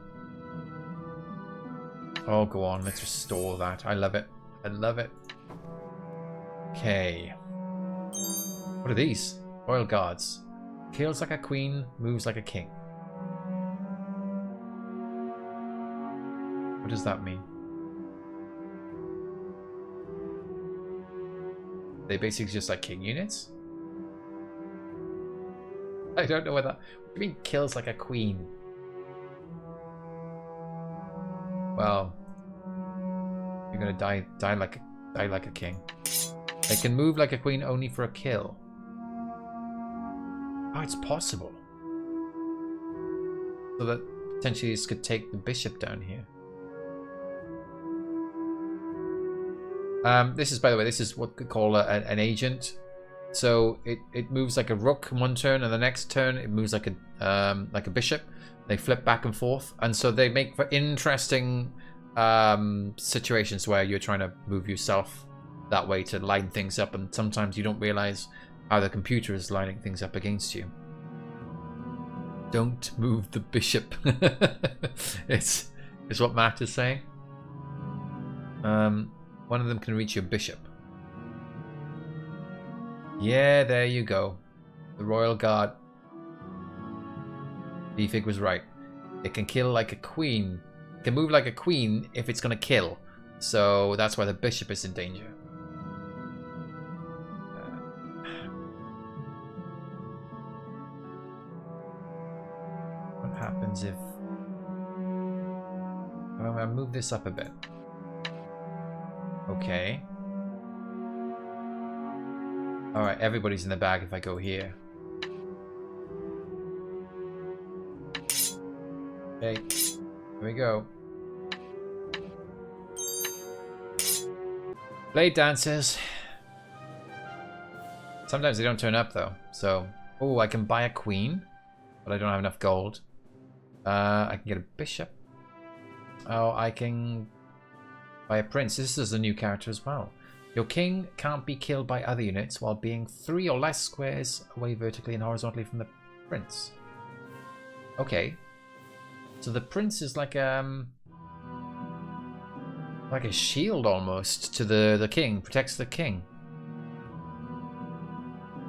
Oh, go on. Let's restore that. I love it. I love it. Okay. What are these? Royal Guards. Kills like a queen, moves like a king. What does that mean? They basically just like king units? I don't know what that... What do you mean kills like a queen? Well, you're gonna die like a king. They can move like a queen only for a kill. Oh, it's possible. So that potentially this could take the bishop down here. This is, by the way, this is what we call an agent. So it moves like a rook in one turn, and the next turn it moves like a bishop. They flip back and forth, and so they make for interesting situations where you're trying to move yourself that way to line things up, and sometimes you don't realize how the computer is lining things up against you. Don't move the bishop. it's what Matt is saying. One of them can reach your bishop. Yeah, there you go. The Royal Guard. Vfig was right. It can kill like a queen. It can move like a queen if it's going to kill. So that's why the bishop is in danger. What happens if... I'm going to move this up a bit. Okay. Alright, everybody's in the bag if I go here. Okay, here we go. Blade dancers. Sometimes they don't turn up though. So, oh, I can buy a queen, but I don't have enough gold. I can get a bishop. Oh, I can buy a prince. This is a new character as well. Your king can't be killed by other units while being 3 or less squares away vertically and horizontally from the prince. Okay. So the prince is like a shield almost to the king, protects the king.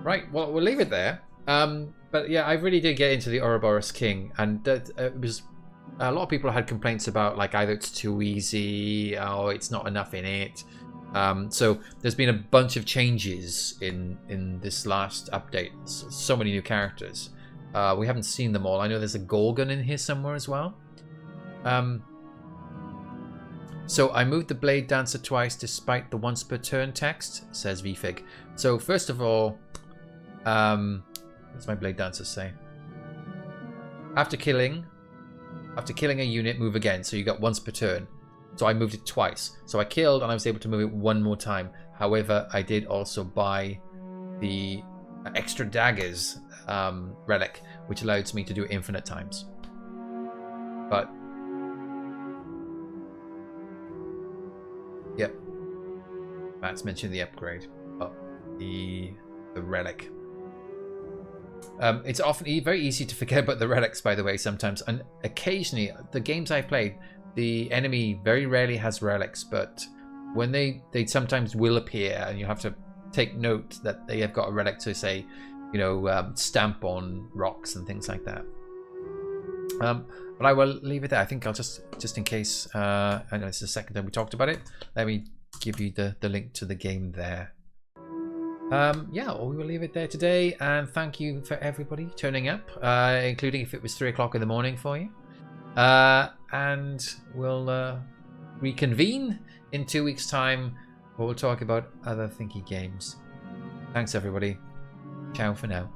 Right, well, we'll leave it there. But yeah, I really did get into the Ouroboros King, and it was a lot of people had complaints about like either it's too easy or it's not enough in it. So there's been a bunch of changes in this last update. So many new characters. We haven't seen them all. I know there's a Gorgon in here somewhere as well. So I moved the Blade Dancer twice despite the once per turn text, says Vfig. So first of all, what's my Blade Dancer say? After killing a unit, move again. So you got once per turn. So I moved it twice. So I killed and I was able to move it one more time. However, I did also buy the extra daggers relic, which allows me to do it infinite times. But yep, Matt's mentioned the upgrade, but the relic. It's often very easy to forget about the relics, by the way, sometimes. And occasionally, the games I've played, the enemy very rarely has relics, but when they sometimes will appear, and you have to take note that they have got a relic to say, you know, stamp on rocks and things like that. But I will leave it there. I think I'll just in case, I know it's the second time we talked about it, let me give you the link to the game there. Yeah, well, we will leave it there today, and thank you for everybody turning up, including if it was 3 o'clock in the morning for you. And we'll reconvene in 2 weeks' time, where we'll talk about other Thinky games. Thanks, everybody. Ciao for now.